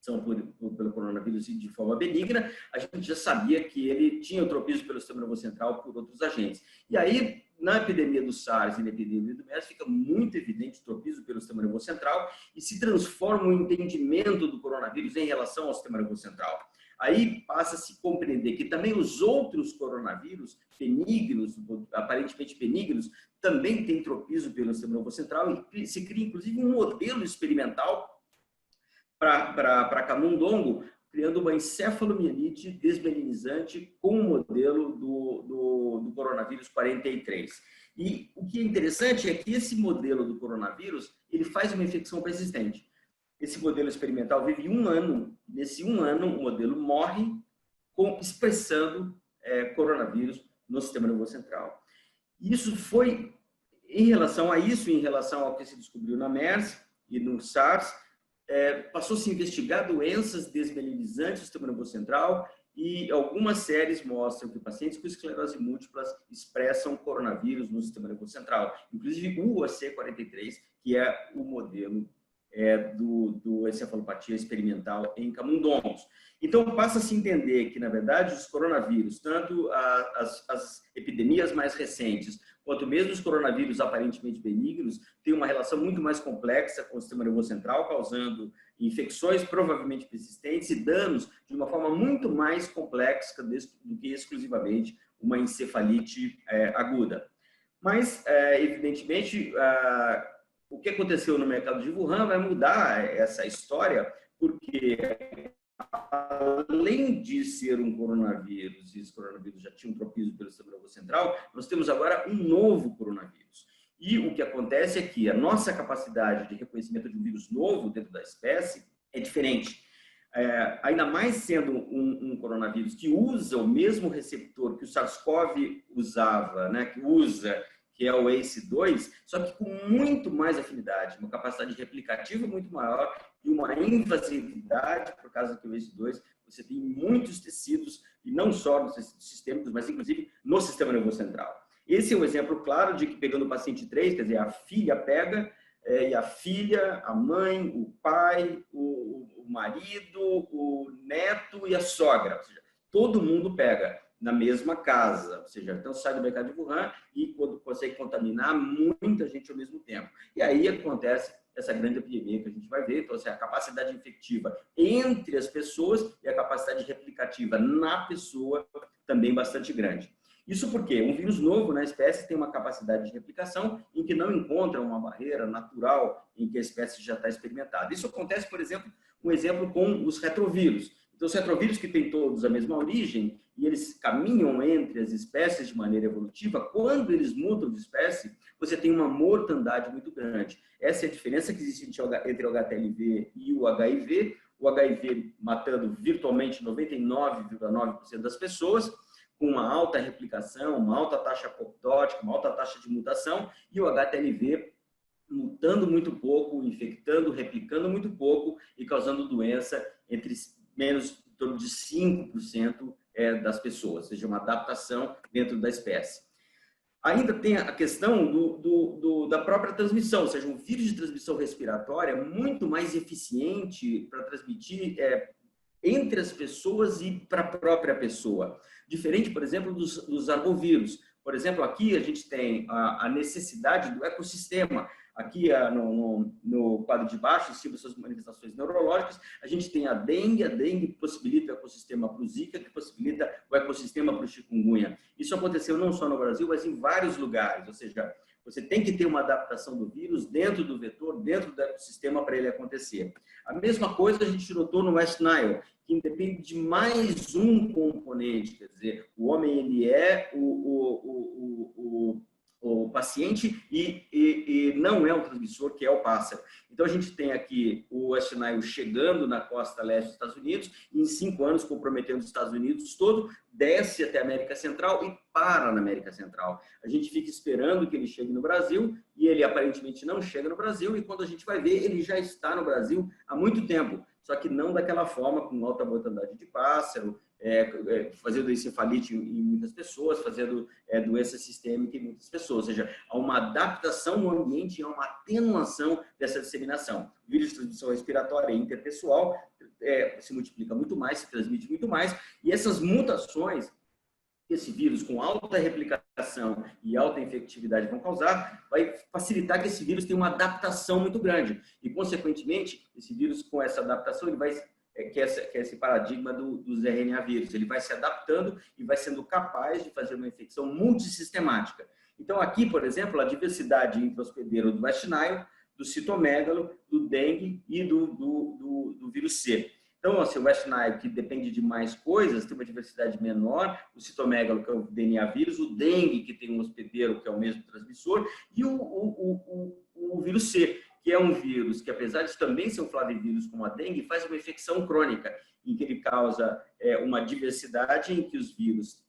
são pelo coronavírus de forma benigna. A gente já sabia que ele tinha o tropismo pelo sistema nervoso central por outros agentes. E aí, na epidemia do SARS e na epidemia do MERS, fica muito evidente o tropismo pelo sistema nervoso central e se transforma o entendimento do coronavírus em relação ao sistema nervoso central. Aí passa a se compreender que também os outros coronavírus benignos, aparentemente benignos, também têm tropismo pelo sistema nervoso central, e se cria, inclusive, um modelo experimental para camundongo, criando uma encefalomielite desmelinizante com o modelo do coronavírus 43. E o que é interessante é que esse modelo do coronavírus, ele faz uma infecção persistente. Esse modelo experimental vive 1 ano. Nesse 1 ano, o modelo morre expressando coronavírus no sistema nervoso central. Isso foi, em relação ao que se descobriu na MERS e no SARS, passou-se a investigar doenças desmelinizantes do sistema nervoso central e algumas séries mostram que pacientes com esclerose múltipla expressam coronavírus no sistema nervoso central, inclusive o AC43, que é o modelo do encefalopatia experimental em camundongos. Então, passa a se entender que, na verdade, os coronavírus, tanto as epidemias mais recentes, quanto mesmo os coronavírus aparentemente benignos, têm uma relação muito mais complexa com o sistema nervoso central, causando infecções provavelmente persistentes e danos de uma forma muito mais complexa do que exclusivamente uma encefalite aguda. Mas, evidentemente, o que aconteceu no mercado de Wuhan vai mudar essa história, porque além de ser um coronavírus, e esse coronavírus já tinha um tropismo pelo sistema nervoso central, nós temos agora um novo coronavírus. E o que acontece é que a nossa capacidade de reconhecimento de um vírus novo dentro da espécie é diferente. Ainda mais sendo um coronavírus que usa o mesmo receptor que o SARS-CoV usava, né, que é o ACE2, só que com muito mais afinidade, uma capacidade replicativa muito maior e uma invasividade, por causa que o ACE2, você tem muitos tecidos, e não só nos tecidos sistêmicos, mas inclusive no sistema nervoso central. Esse é um exemplo claro de que, pegando o paciente 3, quer dizer, a filha pega, e a filha, a mãe, o pai, o marido, o neto e a sogra, ou seja, todo mundo pega na mesma casa, ou seja, então sai do mercado de Wuhan e quando consegue contaminar muita gente ao mesmo tempo. E aí acontece essa grande epidemia que a gente vai ver, então assim, a capacidade infectiva entre as pessoas e a capacidade replicativa na pessoa também bastante grande. Isso porque um vírus novo na espécie tem uma capacidade de replicação em que não encontra uma barreira natural em que a espécie já está experimentada. Isso acontece, por exemplo, um exemplo com os retrovírus. Então, os retrovírus que têm todos a mesma origem e eles caminham entre as espécies de maneira evolutiva, quando eles mudam de espécie, você tem uma mortandade muito grande. Essa é a diferença que existe entre o HTLV e o HIV matando virtualmente 99,9% das pessoas, com uma alta replicação, uma alta taxa apoptótica, uma alta taxa de mutação, e o HTLV mutando muito pouco, infectando, replicando muito pouco e causando doença entre menos em torno de 5% das pessoas, ou seja, uma adaptação dentro da espécie. Ainda tem a questão da própria transmissão, ou seja, um vírus de transmissão respiratória é muito mais eficiente para transmitir entre as pessoas e para a própria pessoa. Diferente, por exemplo, dos arbovírus. Por exemplo, aqui a gente tem a necessidade do ecossistema. Aqui no quadro de baixo, em cima das suas manifestações neurológicas, a gente tem a dengue possibilita o ecossistema para o Zika, que possibilita o ecossistema para o chikungunya. Isso aconteceu não só no Brasil, mas em vários lugares, ou seja, você tem que ter uma adaptação do vírus dentro do vetor, dentro do ecossistema para ele acontecer. A mesma coisa a gente notou no West Nile, que depende de mais um componente, quer dizer, o homem ele é o paciente e não é o transmissor, que é o pássaro. Então, a gente tem aqui o West Nile chegando na costa leste dos Estados Unidos e em 5 anos comprometendo os Estados Unidos todo, desce até a América Central e para na América Central. A gente fica esperando que ele chegue no Brasil e ele aparentemente não chega no Brasil e quando a gente vai ver, ele já está no Brasil há muito tempo, só que não daquela forma, com alta mortandade de pássaro, fazendo encefalite em muitas pessoas, fazendo doença sistêmica em muitas pessoas. Ou seja, há uma adaptação no ambiente e há uma atenuação dessa disseminação. O vírus de transmissão respiratória interpessoal se multiplica muito mais, se transmite muito mais, e essas mutações que esse vírus com alta replicação e alta infectividade vão causar, vai facilitar que esse vírus tenha uma adaptação muito grande. E, consequentemente, esse vírus com essa adaptação, ele vai que é esse paradigma dos RNA vírus. Ele vai se adaptando e vai sendo capaz de fazer uma infecção multissistemática. Então, aqui, por exemplo, a diversidade entre o hospedeiro do West Nile, do citomegalo, do dengue e do vírus C. Então, assim, o West Nile, que depende de mais coisas, tem uma diversidade menor, o citomegalo, que é o DNA vírus, o dengue, que tem um hospedeiro, que é o mesmo transmissor, e o vírus C, que é um vírus que, apesar de também ser um flavivírus como a dengue, faz uma infecção crônica, em que ele causa uma diversidade em que os vírus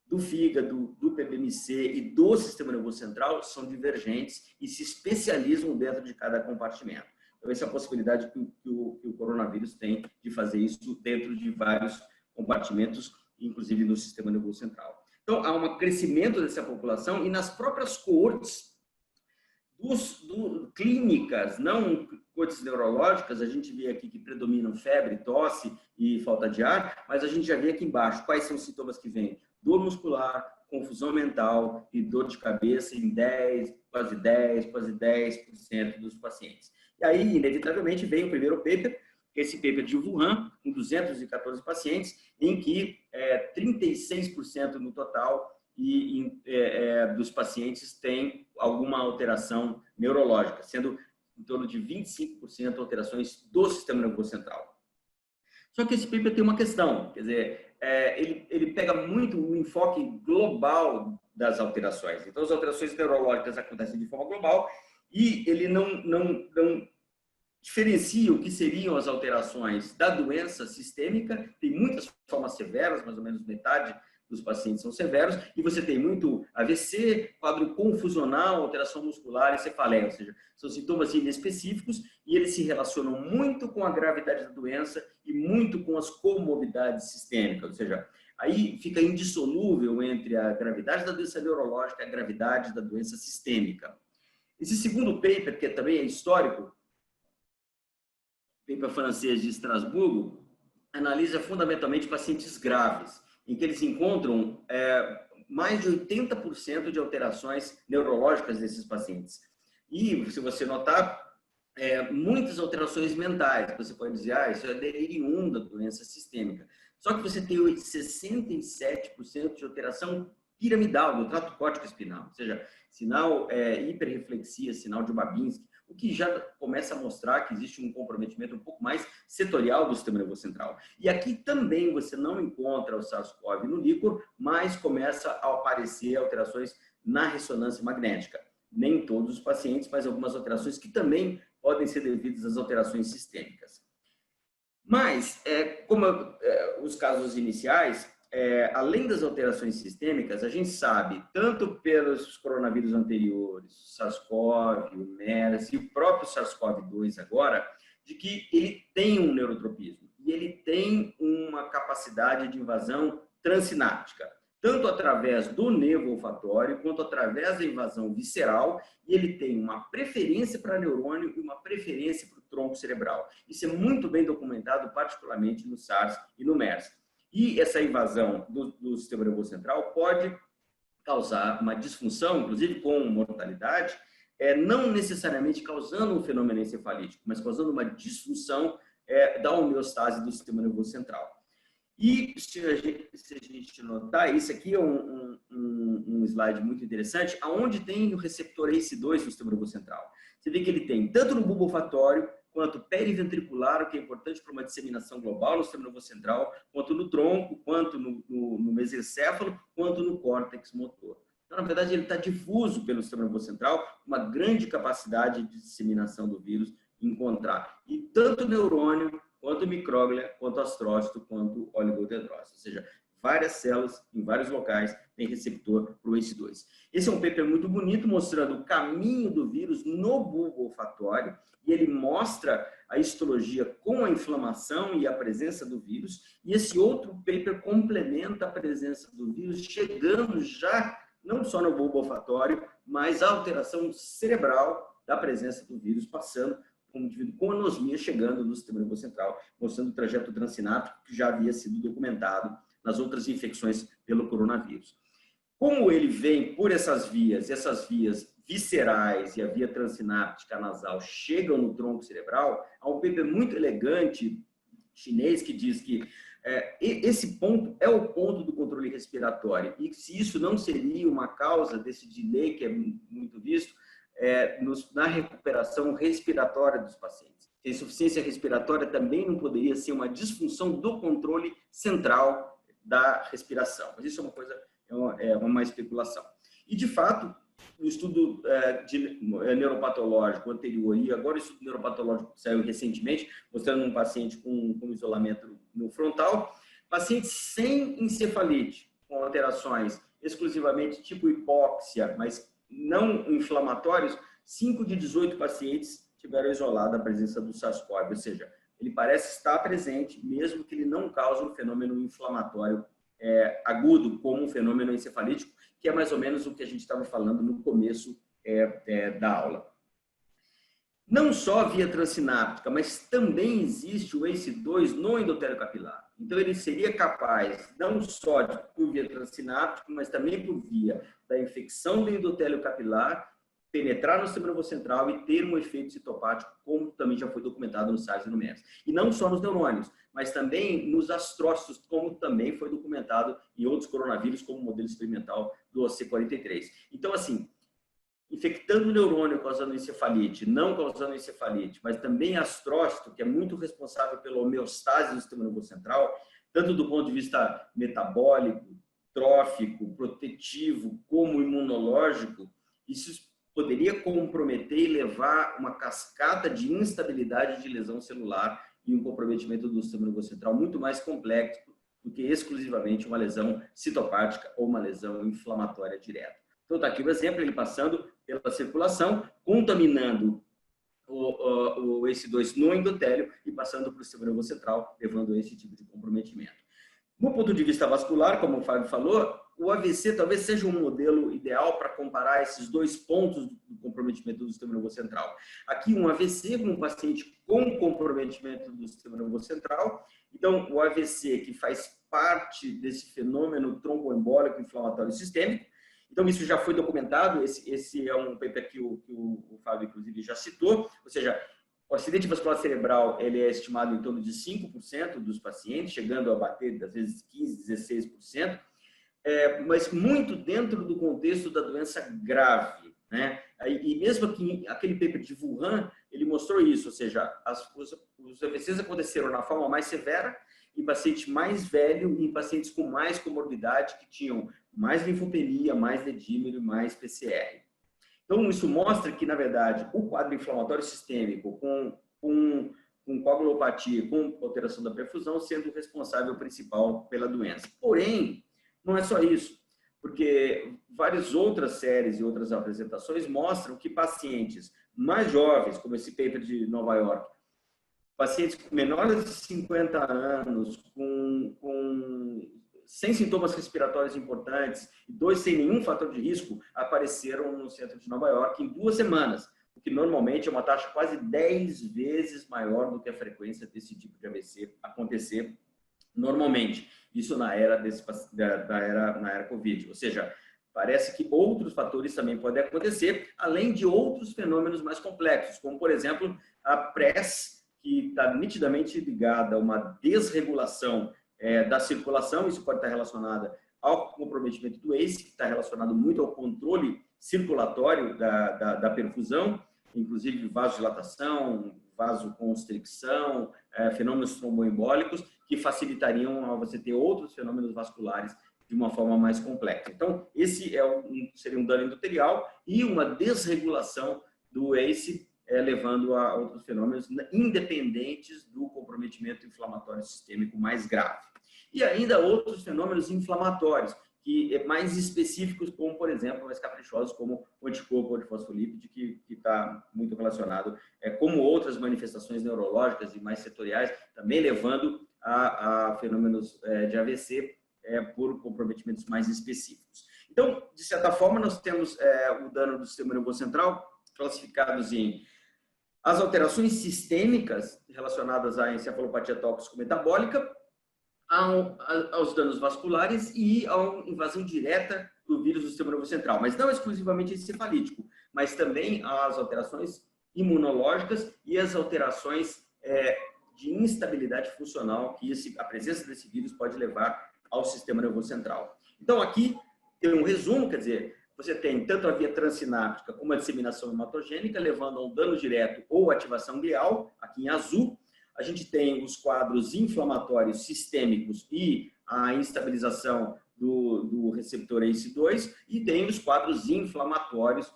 do fígado, do PBMC e do sistema nervoso central são divergentes e se especializam dentro de cada compartimento. Então, essa é a possibilidade que o coronavírus tem de fazer isso dentro de vários compartimentos, inclusive no sistema nervoso central. Então, há um crescimento dessa população e nas próprias coortes clínicas, não coortes neurológicas, a gente vê aqui que predominam febre, tosse e falta de ar, mas a gente já vê aqui embaixo quais são os sintomas que vêm. Dor muscular, confusão mental e dor de cabeça em quase 10% dos pacientes. E aí, inevitavelmente, vem o primeiro paper, esse paper de Wuhan, com 214 pacientes, em que 36% no total dos pacientes têm alguma alteração neurológica, sendo em torno de 25% alterações do sistema nervoso central. Só que esse paper tem uma questão, quer dizer, ele pega muito o enfoque global das alterações. Então, as alterações neurológicas acontecem de forma global e ele não diferencia o que seriam as alterações da doença sistêmica. Tem muitas formas severas, mais ou menos metade dos pacientes são severos, e você tem muito AVC, quadro confusional, alteração muscular e cefaleia, ou seja, são sintomas inespecíficos e eles se relacionam muito com a gravidade da doença e muito com as comorbidades sistêmicas, ou seja, aí fica indissolúvel entre a gravidade da doença neurológica e a gravidade da doença sistêmica. Esse segundo paper, que também é histórico, paper francês de Estrasburgo, analisa fundamentalmente pacientes graves, em que eles encontram mais de 80% de alterações neurológicas desses pacientes. E, se você notar, muitas alterações mentais. Você pode dizer, isso é delirium da doença sistêmica. Só que você tem 67% de alteração piramidal do trato córtico espinal, ou seja, sinal hiperreflexia, sinal de Babinski, o que já começa a mostrar que existe um comprometimento um pouco mais setorial do sistema nervoso central. E aqui também você não encontra o SARS-CoV no líquor, mas começa a aparecer alterações na ressonância magnética. Nem todos os pacientes, mas algumas alterações que também podem ser devidas às alterações sistêmicas. Mas, como os casos iniciais, além das alterações sistêmicas, a gente sabe, tanto pelos coronavírus anteriores, o SARS-CoV, o MERS e o próprio SARS-CoV-2 agora, de que ele tem um neurotropismo e ele tem uma capacidade de invasão transsináptica, tanto através do nervo olfatório quanto através da invasão visceral, e ele tem uma preferência para neurônio e uma preferência para o tronco cerebral. Isso é muito bem documentado, particularmente no SARS e no MERS. E essa invasão do sistema nervoso central pode causar uma disfunção, inclusive com mortalidade, não necessariamente causando um fenômeno encefalítico, mas causando uma disfunção da homeostase do sistema nervoso central. E se a gente notar, isso aqui é um slide muito interessante, aonde tem o receptor ACE2 no sistema nervoso central. Você vê que ele tem tanto no bulbo olfatório, quanto periventricular, o que é importante para uma disseminação global no sistema nervoso central, quanto no tronco, quanto no mesencéfalo, quanto no córtex motor. Então, na verdade, ele está difuso pelo sistema nervoso central, uma grande capacidade de disseminação do vírus encontrar. E tanto neurônio, quanto micróglia, quanto astrócito, quanto oligodendrócito. Ou seja, várias células em vários locais têm receptor para o ACE2. Esse é um paper muito bonito, mostrando o caminho do vírus no bulbo olfatório, e ele mostra a histologia com a inflamação e a presença do vírus, e esse outro paper complementa a presença do vírus, chegando já não só no bulbo olfatório, mas a alteração cerebral da presença do vírus, passando como indivíduo com anosmia, chegando no sistema nervoso central, mostrando o trajeto transsináptico que já havia sido documentado nas outras infecções pelo coronavírus. Como ele vem por essas vias viscerais e a via transsináptica nasal chegam no tronco cerebral, há um paper muito elegante chinês que diz que esse ponto é o ponto do controle respiratório, e se isso não seria uma causa desse delay que é muito visto na recuperação respiratória dos pacientes. A insuficiência respiratória também não poderia ser uma disfunção do controle central da respiração, mas isso é uma coisa, é uma especulação. E, de fato, o estudo neuropatológico anterior e agora o estudo neuropatológico que saiu recentemente, mostrando um paciente com isolamento no frontal, pacientes sem encefalite, com alterações exclusivamente tipo hipóxia, mas não inflamatórios, 5 de 18 pacientes tiveram isolada a presença do SARS-CoV, ou seja, ele parece estar presente, mesmo que ele não cause um fenômeno inflamatório agudo, como um fenômeno encefalítico, que é mais ou menos o que a gente estava falando no começo da aula. Não só via transsináptica, mas também existe o ACE2 no endotélio capilar. Então, ele seria capaz, não só por via transsináptica, mas também por via da infecção do endotélio capilar, penetrar no sistema nervoso central e ter um efeito citopático, como também já foi documentado no SARS e no MERS. E não só nos neurônios, mas também nos astrócitos, como também foi documentado em outros coronavírus, como o modelo experimental do OC43. Então, assim, infectando o neurônio causando encefalite, não causando encefalite, mas também astrócito, que é muito responsável pela homeostase do sistema nervoso central, tanto do ponto de vista metabólico, trófico, protetivo, como imunológico, isso poderia comprometer e levar uma cascata de instabilidade de lesão celular e um comprometimento do sistema nervoso central muito mais complexo do que exclusivamente uma lesão citopática ou uma lesão inflamatória direta. Então, está aqui o exemplo, ele passando pela circulação, contaminando o ACE2 no endotélio e passando para o sistema nervoso central, levando a esse tipo de comprometimento. Do ponto de vista vascular, como o Fábio falou, o AVC talvez seja um modelo ideal para comparar esses dois pontos do comprometimento do sistema nervoso central. Aqui, um AVC, um paciente com comprometimento do sistema nervoso central. Então, o AVC, que faz parte desse fenômeno tromboembólico inflamatório sistêmico. Então, isso já foi documentado, esse é um paper que o Fábio, inclusive, já citou, ou seja, o acidente vascular cerebral ele é estimado em torno de 5% dos pacientes, chegando a bater, às vezes, 15%, 16%, mas muito dentro do contexto da doença grave, né? E mesmo aquele paper de Wuhan, ele mostrou isso, ou seja, os AVCs aconteceram na forma mais severa, em paciente mais velho e em pacientes com mais comorbidade, que tinham mais linfopenia, mais dedímero e mais PCR. Então, isso mostra que, na verdade, o quadro inflamatório sistêmico com coagulopatia, com alteração da perfusão, sendo o responsável principal pela doença. Porém, não é só isso, porque várias outras séries e outras apresentações mostram que pacientes mais jovens, como esse paper de Nova York, pacientes menores de 50 anos, sem sintomas respiratórios importantes, e 2 sem nenhum fator de risco, apareceram no centro de Nova York em 2 semanas, o que normalmente é uma taxa quase 10 vezes maior do que a frequência desse tipo de AVC acontecer normalmente. Isso na era Covid. Ou seja, parece que outros fatores também podem acontecer, além de outros fenômenos mais complexos, como, por exemplo, a PRES, que está nitidamente ligada a uma desregulação da circulação. Isso pode estar relacionado ao comprometimento do ACE, que está relacionado muito ao controle circulatório da perfusão, inclusive vasodilatação, vasoconstricção, fenômenos tromboembólicos, que facilitariam a você ter outros fenômenos vasculares de uma forma mais complexa. Então, esse seria um dano endotelial e uma desregulação do ACE, levando a outros fenômenos independentes do comprometimento inflamatório sistêmico mais grave. E ainda outros fenômenos inflamatórios, que mais específicos, como, por exemplo, mais caprichosos, como o anticorpo antifosfolípide, que está muito relacionado, como outras manifestações neurológicas e mais setoriais, também levando a fenômenos de AVC por comprometimentos mais específicos. Então, de certa forma, nós temos o dano do sistema nervoso central classificados em as alterações sistêmicas relacionadas à encefalopatia tóxico-metabólica, aos danos vasculares e à invasão direta do vírus do sistema nervoso central, mas não exclusivamente encefalítico, mas também as alterações imunológicas e as alterações de instabilidade funcional que a presença desse vírus pode levar ao sistema nervoso central. Então, aqui tem um resumo, quer dizer, você tem tanto a via transsináptica como a disseminação hematogênica, levando a um dano direto ou ativação glial, aqui em azul. A gente tem os quadros inflamatórios sistêmicos e a instabilização do receptor ACE2, e tem os quadros inflamatórios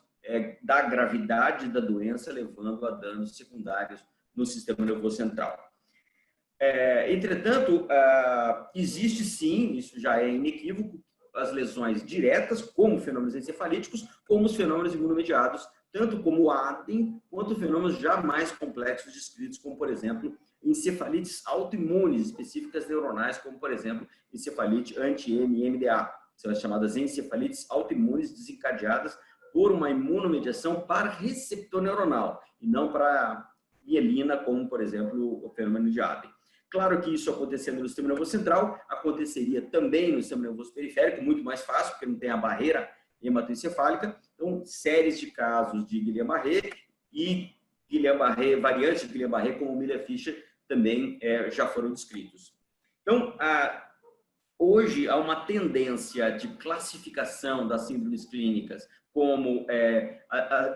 da gravidade da doença, levando a danos secundários no sistema nervoso central. Entretanto, existe sim, isso já é inequívoco, as lesões diretas, como fenômenos encefalíticos, como os fenômenos imunomediados, tanto como o ADEM, quanto fenômenos já mais complexos descritos, como, por exemplo, encefalites autoimunes específicas neuronais, como, por exemplo, encefalite anti-NMDA, são as chamadas encefalites autoimunes desencadeadas por uma imunomediação para receptor neuronal, e não para mielina, como, por exemplo, o fenômeno de Aden. Claro que isso acontecendo no sistema nervoso central, aconteceria também no sistema nervoso periférico, muito mais fácil, porque não tem a barreira hematoencefálica. Então, séries de casos de Guillain-Barré e Guillain-Barré, variantes de Guillain-Barré, como o Miller-Fisher, também já foram descritos. Então, hoje há uma tendência de classificação das síndromes clínicas como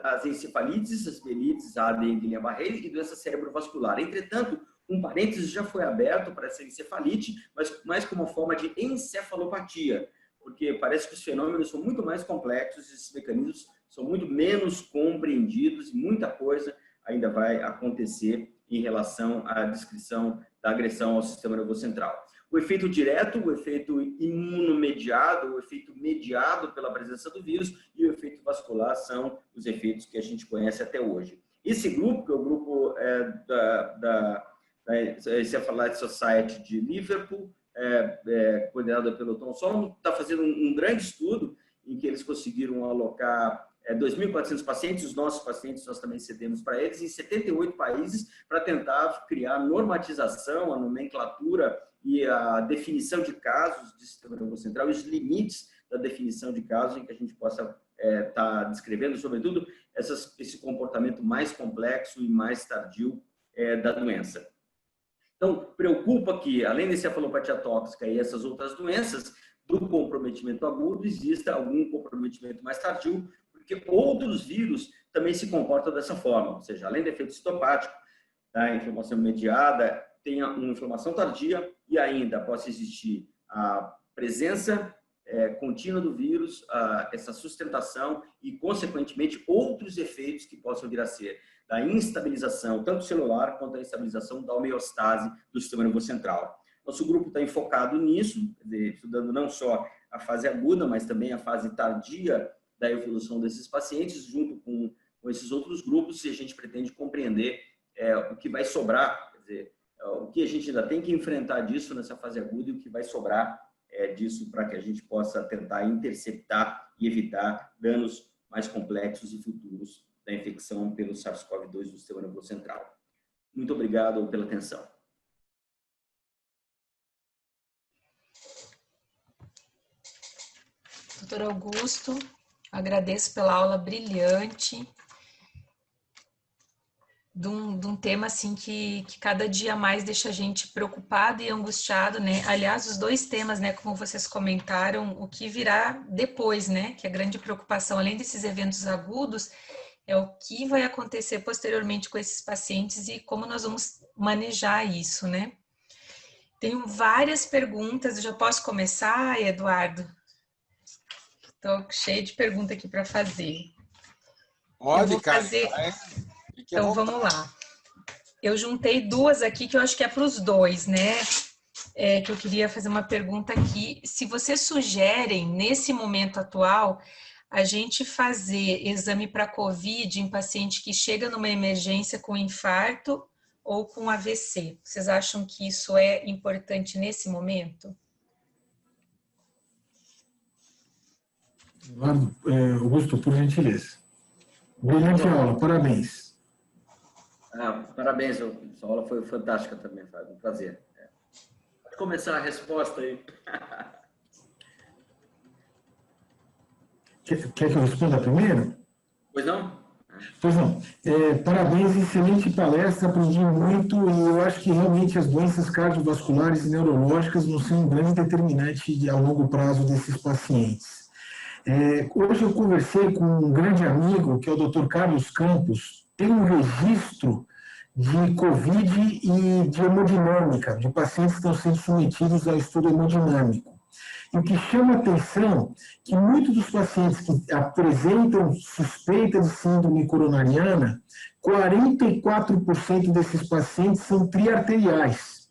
as encefalites, as mielites, Aden e Guillain-Barré e doença cerebrovascular. Entretanto, um parênteses já foi aberto para essa encefalite, mas mais como uma forma de encefalopatia, porque parece que os fenômenos são muito mais complexos, esses mecanismos são muito menos compreendidos e muita coisa ainda vai acontecer em relação à descrição da agressão ao sistema nervoso central. O efeito direto, o efeito imunomediado, o efeito mediado pela presença do vírus e o efeito vascular são os efeitos que a gente conhece até hoje. Esse grupo, que é o grupo da Encephalite Society de Liverpool, coordenado pelo Tom Solomon, está fazendo um grande estudo em que eles conseguiram alocar 2.400 pacientes, os nossos pacientes nós também cedemos para eles, em 78 países, para tentar criar normatização, a nomenclatura e a definição de casos de sistema nervoso central e os limites da definição de casos em que a gente possa estar descrevendo, sobretudo, esse comportamento mais complexo e mais tardio da doença. Então, preocupa que, além da encefalopatia tóxica e essas outras doenças, do comprometimento agudo, exista algum comprometimento mais tardio, porque outros vírus também se comportam dessa forma, ou seja, além do efeito citopático, da inflamação mediada, tem uma inflamação tardia e ainda possa existir a presença contínua do vírus, essa sustentação e, consequentemente, outros efeitos que possam vir a ser da instabilização, tanto celular quanto a instabilização da homeostase do sistema nervoso central. Nosso grupo está enfocado nisso, estudando não só a fase aguda, mas também a fase tardia da evolução desses pacientes, junto com esses outros grupos, e a gente pretende compreender o que vai sobrar, quer dizer, o que a gente ainda tem que enfrentar disso nessa fase aguda e o que vai sobrar disso para que a gente possa tentar interceptar e evitar danos mais complexos e futuros da infecção pelo SARS-CoV-2 do sistema nervoso central. Muito obrigado pela atenção. Doutor Augusto, agradeço pela aula brilhante, de um tema assim que cada dia mais deixa a gente preocupado e angustiado, né? Aliás, os dois temas, né, como vocês comentaram, o que virá depois, né, que a grande preocupação, além desses eventos agudos, é o que vai acontecer posteriormente com esses pacientes e como nós vamos manejar isso, né? Tenho várias perguntas, eu já posso começar, Eduardo? Estou cheia de perguntas aqui para fazer. Pode, cara. Então, vamos lá. Eu juntei duas aqui que eu acho que é para os dois, né? Que eu queria fazer uma pergunta aqui. Se vocês sugerem, nesse momento atual, a gente fazer exame para COVID em paciente que chega numa emergência com infarto ou com AVC. Vocês acham que isso é importante nesse momento? Eduardo, Augusto, por gentileza. Brilhante aula, parabéns. Parabéns, essa aula foi fantástica também, Fábio, um prazer. Pode começar a resposta aí. Quer que eu responda primeiro? Pois não? Pois não. Parabéns, excelente palestra, aprendi muito e eu acho que realmente as doenças cardiovasculares e neurológicas vão ser um grande determinante a longo prazo desses pacientes. Hoje eu conversei com um grande amigo, que é o Dr. Carlos Campos, tem um registro de COVID e de hemodinâmica, de pacientes que estão sendo submetidos a estudo hemodinâmico. E o que chama a atenção é que muitos dos pacientes que apresentam suspeita de síndrome coronariana, 44% desses pacientes são triarteriais.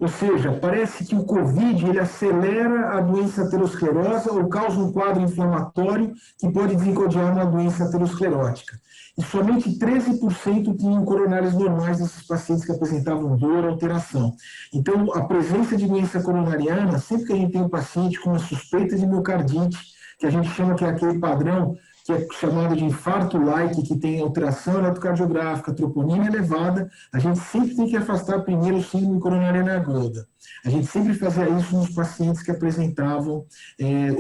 Ou seja, parece que o COVID ele acelera a doença aterosclerosa ou causa um quadro inflamatório que pode desencadear uma doença aterosclerótica. E somente 13% tinham coronárias normais desses pacientes que apresentavam dor ou alteração. Então, a presença de doença coronariana, sempre que a gente tem um paciente com uma suspeita de miocardite, que a gente chama que é aquele padrão que é chamado de infarto-like, que tem alteração eletrocardiográfica, troponina elevada, a gente sempre tem que afastar primeiro o síndrome coronariana aguda. A gente sempre fazia isso nos pacientes que apresentavam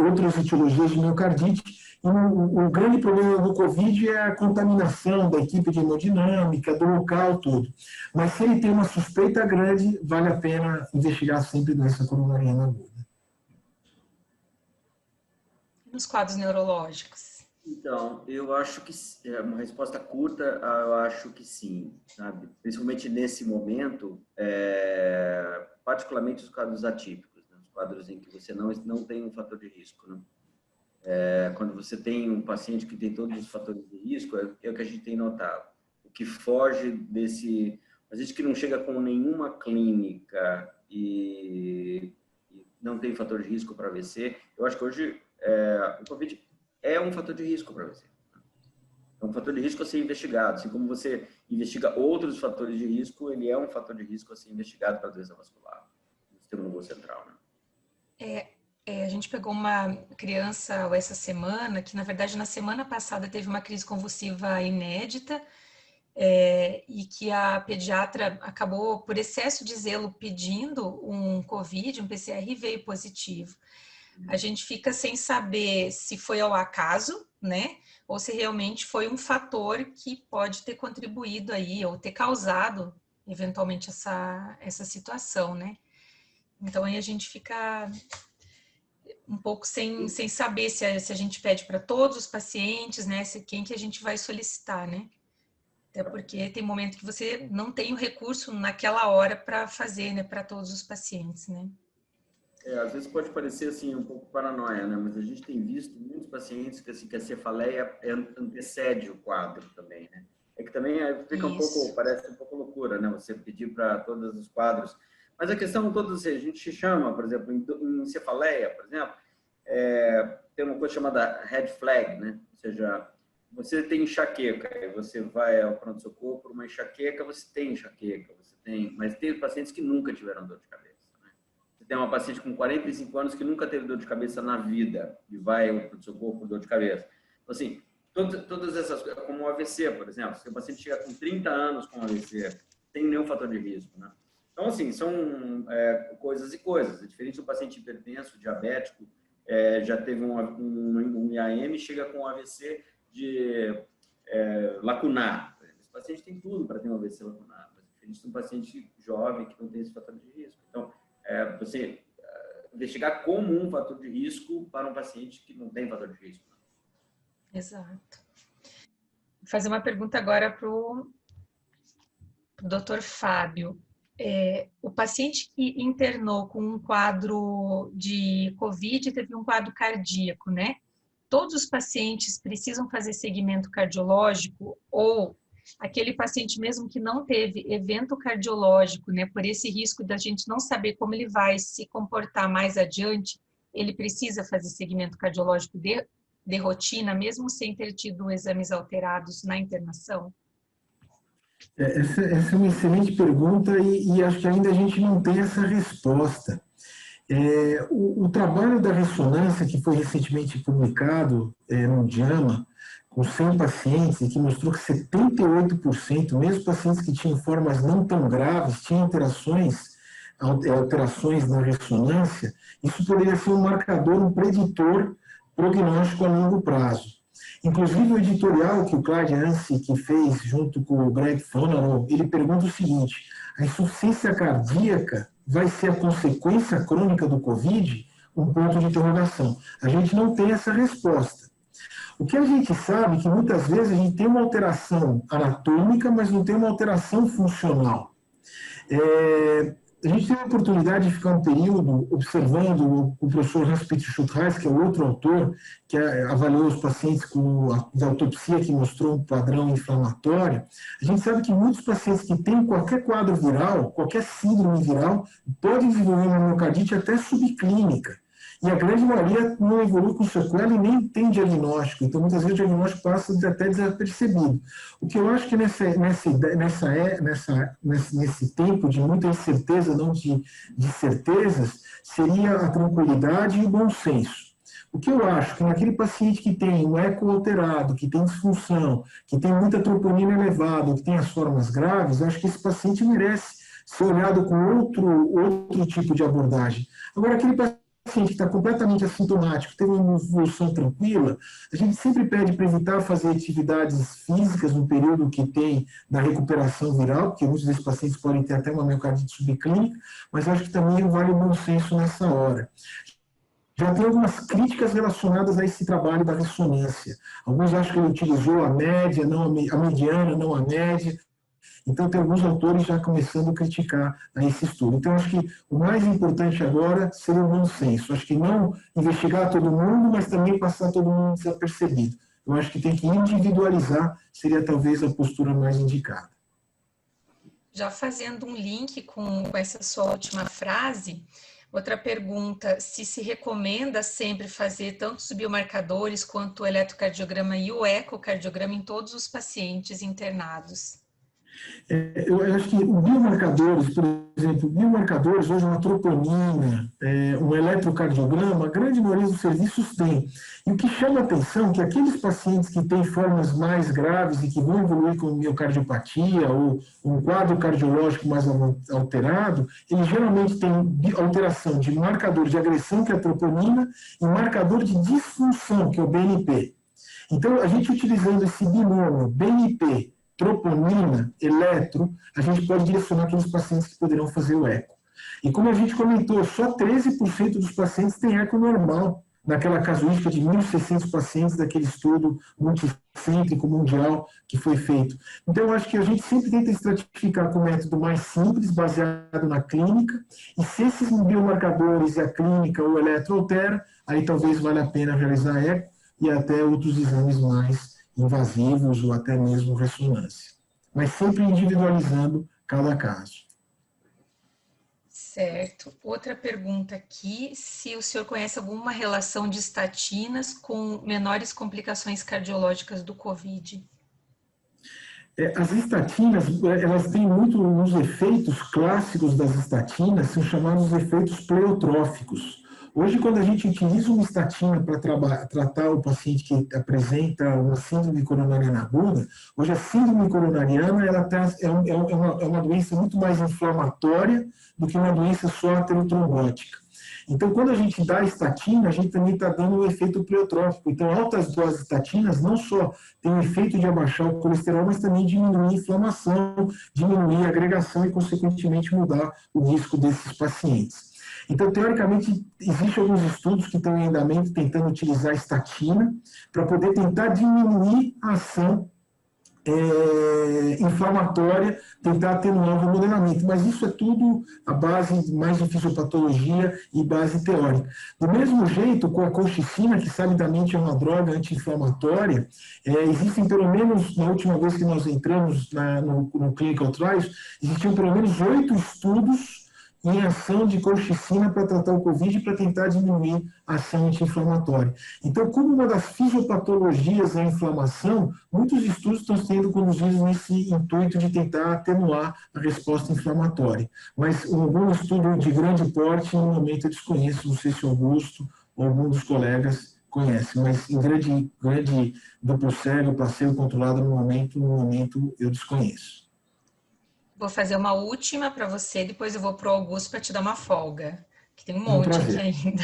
outras etiologias de miocardite. E o grande problema do COVID é a contaminação da equipe de hemodinâmica, do local, tudo. Mas se ele tem uma suspeita grande, vale a pena investigar sempre doença coronariana aguda. Nos quadros neurológicos? Então, eu acho que uma resposta curta, eu acho que sim, sabe? Principalmente nesse momento, particularmente os quadros atípicos, né? Os quadros em que você não tem um fator de risco, né? Quando você tem um paciente que tem todos os fatores de risco, é o que a gente tem notado. O que foge desse... A gente que não chega com nenhuma clínica e não tem fator de risco para AVC, eu acho que hoje o COVID é um fator de risco para você. É um fator de risco a ser investigado. Assim como você investiga outros fatores de risco, ele é um fator de risco a ser investigado para a doença vascular, no sistema nervoso central, né? A gente pegou uma criança essa semana, que na verdade na semana passada teve uma crise convulsiva inédita, e que a pediatra acabou, por excesso de zelo, pedindo um COVID, um PCR, e veio positivo. A gente fica sem saber se foi ao acaso, né? Ou se realmente foi um fator que pode ter contribuído aí, ou ter causado, eventualmente, essa situação, né? Então, aí a gente fica um pouco sem saber se a gente pede para todos os pacientes, né? Quem que a gente vai solicitar, né? Até porque tem momento que você não tem o recurso naquela hora para fazer, né? Para todos os pacientes, né? Às vezes pode parecer assim um pouco paranoia, né? Mas a gente tem visto muitos pacientes que, assim, que a cefaleia antecede o quadro também, né? É que também fica um pouco, parece um pouco loucura, né? Você pedir para todos os quadros. Mas a questão toda, assim, a gente chama, por exemplo, em cefaleia, por exemplo, tem uma coisa chamada red flag, né? Ou seja, você tem enxaqueca, e você vai ao pronto-socorro por uma enxaqueca, você tem enxaqueca, mas tem pacientes que nunca tiveram dor de cabeça. Tem uma paciente com 45 anos que nunca teve dor de cabeça na vida e vai ao socorro por dor de cabeça. Então, assim, todas essas coisas, como o AVC, por exemplo, se o paciente chega com 30 anos com AVC, sem nenhum fator de risco, né? Então, assim, são coisas e coisas. É diferente do paciente hipertenso, diabético, já teve um IAM, chega com AVC de lacunar. Esse paciente tem tudo para ter um AVC lacunar, mas é diferente de um paciente jovem que não tem esse fator de risco. Então, você investigar como um fator de risco para um paciente que não tem fator de risco. Exato. Vou fazer uma pergunta agora para o Dr. Fábio. O paciente que internou com um quadro de COVID teve um quadro cardíaco, né? Todos os pacientes precisam fazer segmento cardiológico ou aquele paciente mesmo que não teve evento cardiológico, né, por esse risco da gente não saber como ele vai se comportar mais adiante, ele precisa fazer segmento cardiológico de rotina, mesmo sem ter tido exames alterados na internação? Essa é uma excelente pergunta e acho que ainda a gente não tem essa resposta. O trabalho da ressonância que foi recentemente publicado no JAMA, com 100 pacientes, e que mostrou que 78%, mesmo pacientes que tinham formas não tão graves, tinham alterações na ressonância, isso poderia ser um marcador, um preditor prognóstico a longo prazo. Inclusive, o editorial que o Clyde Hansen que fez junto com o Greg Fonarow, ele pergunta o seguinte: a insuficiência cardíaca vai ser a consequência crônica do COVID? Um ponto de interrogação. A gente não tem essa resposta. O que a gente sabe é que muitas vezes a gente tem uma alteração anatômica, mas não tem uma alteração funcional. a gente teve a oportunidade de ficar um período observando o professor Hans-Peter Schultheis, que é outro autor, que avaliou os pacientes com a autopsia que mostrou um padrão inflamatório. A gente sabe que muitos pacientes que têm qualquer quadro viral, qualquer síndrome viral, podem desenvolver uma miocardite até subclínica. E a grande maioria não evolui com sequela e nem tem diagnóstico. Então, muitas vezes, o diagnóstico passa até desapercebido. O que eu acho que nesse tempo de muita incerteza, não de certezas, seria a tranquilidade e o bom senso. O que eu acho que naquele paciente que tem um eco alterado, que tem disfunção, que tem muita troponina elevada, que tem as formas graves, eu acho que esse paciente merece ser olhado com outro tipo de abordagem. Agora, aquele paciente que está completamente assintomático, teve uma evolução tranquila, a gente sempre pede para evitar fazer atividades físicas no período que tem da recuperação viral, porque muitos desses pacientes podem ter até uma miocardite subclínica, mas acho que também vale o bom senso nessa hora. Já tem algumas críticas relacionadas a esse trabalho da ressonância. Alguns acham que ele utilizou a média, não a mediana, não a média. Então, tem alguns autores já começando a criticar esse estudo. Então, acho que o mais importante agora seria o bom senso. Acho que não investigar todo mundo, mas também passar todo mundo desapercebido. Eu acho que tem que individualizar, seria talvez a postura mais indicada. Já fazendo um link com essa sua última frase, outra pergunta, se recomenda sempre fazer tanto os biomarcadores quanto o eletrocardiograma e o ecocardiograma em todos os pacientes internados? Eu acho que biomarcadores, por exemplo, biomarcadores, hoje uma troponina, um eletrocardiograma, a grande maioria dos serviços tem. E o que chama a atenção é que aqueles pacientes que têm formas mais graves e que vão evoluir com miocardiopatia ou um quadro cardiológico mais alterado, eles geralmente têm alteração de marcador de agressão, que é a troponina, e marcador de disfunção, que é o BNP. Então, a gente utilizando esse binômio BNP, troponina, eletro, a gente pode direcionar aqueles pacientes que poderão fazer o eco. E como a gente comentou, só 13% dos pacientes têm eco normal, naquela casuística de 1.600 pacientes daquele estudo multicêntrico mundial que foi feito. Então, eu acho que a gente sempre tenta estratificar com o método mais simples, baseado na clínica, e se esses biomarcadores e a clínica ou o eletro altera, aí talvez valha a pena realizar eco e até outros exames mais invasivos ou até mesmo ressonância. Mas sempre individualizando cada caso. Certo. Outra pergunta aqui, se o senhor conhece alguma relação de estatinas com menores complicações cardiológicas do COVID? As estatinas, elas têm muito nos efeitos clássicos das estatinas, são chamados efeitos pleiotróficos. Hoje, quando a gente utiliza uma estatina para tratar o paciente que apresenta uma síndrome coronariana aguda, hoje a síndrome coronariana é uma doença muito mais inflamatória do que uma doença só aterotrombótica. Então, quando a gente dá estatina, a gente também está dando o efeito pleiotrófico. Então, altas doses de estatinas não só têm o efeito de abaixar o colesterol, mas também diminuir a inflamação, diminuir a agregação e, consequentemente, mudar o risco desses pacientes. Então, teoricamente, existem alguns estudos que estão em andamento tentando utilizar a estatina para poder tentar diminuir a ação inflamatória, tentar atenuar o remodelamento. Mas isso é tudo a base mais de fisiopatologia e base teórica. Do mesmo jeito, com a colchicina, que sabidamente é uma droga anti-inflamatória, existem pelo menos, na última vez que nós entramos no Clinical Trials, existiam pelo menos 8 estudos em ação de colchicina para tratar o COVID e para tentar diminuir a ação anti-inflamatória. Então, como uma das fisiopatologias é a inflamação, muitos estudos estão sendo conduzidos nesse intuito de tentar atenuar a resposta inflamatória. Mas algum estudo de grande porte, no momento eu desconheço, não sei se o Augusto ou algum dos colegas conhece, mas em grande duplo cego, placebo controlado no momento eu desconheço. Vou fazer uma última para você, depois eu vou para o Augusto para te dar uma folga, que tem um monte aqui ainda.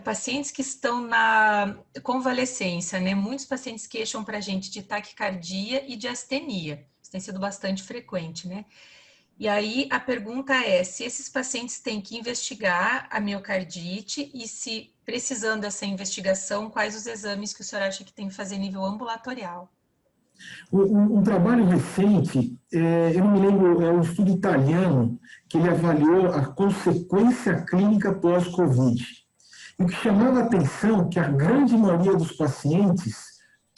Pacientes que estão na convalescência, né? Muitos pacientes queixam para a gente de taquicardia e de astenia. Isso tem sido bastante frequente, né? E aí a pergunta é se esses pacientes têm que investigar a miocardite e se, precisando dessa investigação, quais os exames que o senhor acha que tem que fazer em nível ambulatorial? Um trabalho recente, eu não me lembro, é um estudo italiano que ele avaliou a consequência clínica pós-Covid. E o que chamava a atenção é que a grande maioria dos pacientes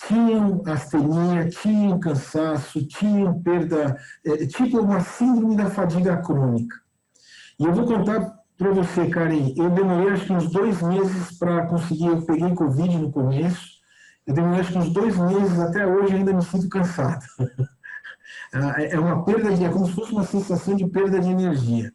tinham astenia, tinham cansaço, tinham perda, tipo uma síndrome da fadiga crônica. E eu vou contar para você, Karen, eu demorei acho que uns 2 meses para conseguir, eu peguei Covid no começo, eu demorei acho que uns 2 meses, até hoje ainda me sinto cansado. É uma perda é como se fosse uma sensação de perda de energia.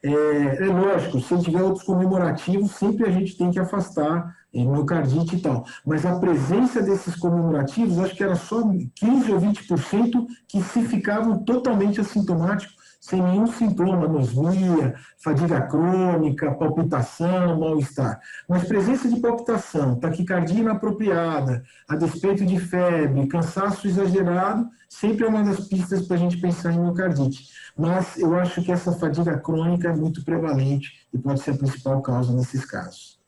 É lógico, se tiver outros comemorativos, sempre a gente tem que afastar miocardite e tal. Mas a presença desses comemorativos, acho que era só 15 ou 20% que se ficavam totalmente assintomáticos, sem nenhum sintoma, anosmia, fadiga crônica, palpitação, mal-estar. Mas presença de palpitação, taquicardia inapropriada, a despeito de febre, cansaço exagerado, sempre é uma das pistas para a gente pensar em miocardite. Mas eu acho que essa fadiga crônica é muito prevalente e pode ser a principal causa nesses casos.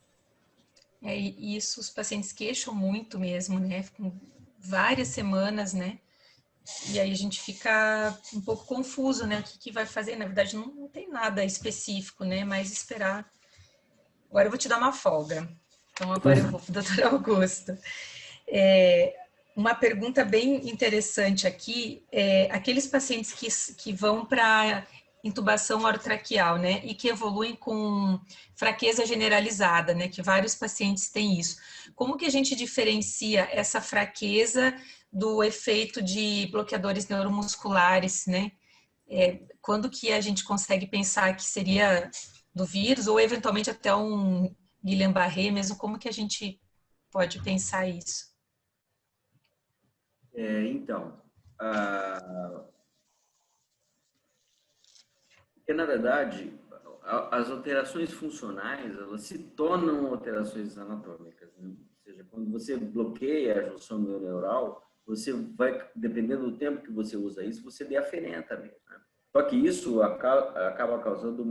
E isso os pacientes queixam muito mesmo, né? Ficam várias semanas, né? E aí a gente fica um pouco confuso, né? O que vai fazer? Na verdade, não tem nada específico, né? Mas esperar. Agora eu vou te dar uma folga. Então agora eu vou para o doutor Augusto. Uma pergunta bem interessante aqui é aqueles pacientes que vão para intubação orotraqueal, né, e que evoluem com fraqueza generalizada, né, que vários pacientes têm isso. Como que a gente diferencia essa fraqueza do efeito de bloqueadores neuromusculares, né? Quando que a gente consegue pensar que seria do vírus ou eventualmente até um Guillain-Barré mesmo? Como que a gente pode pensar isso? Então, porque, na verdade, as alterações funcionais, elas se tornam alterações anatômicas, né? Ou seja, quando você bloqueia a junção neural, você vai, dependendo do tempo que você usa isso, você deaferenta mesmo, né? Só que isso acaba causando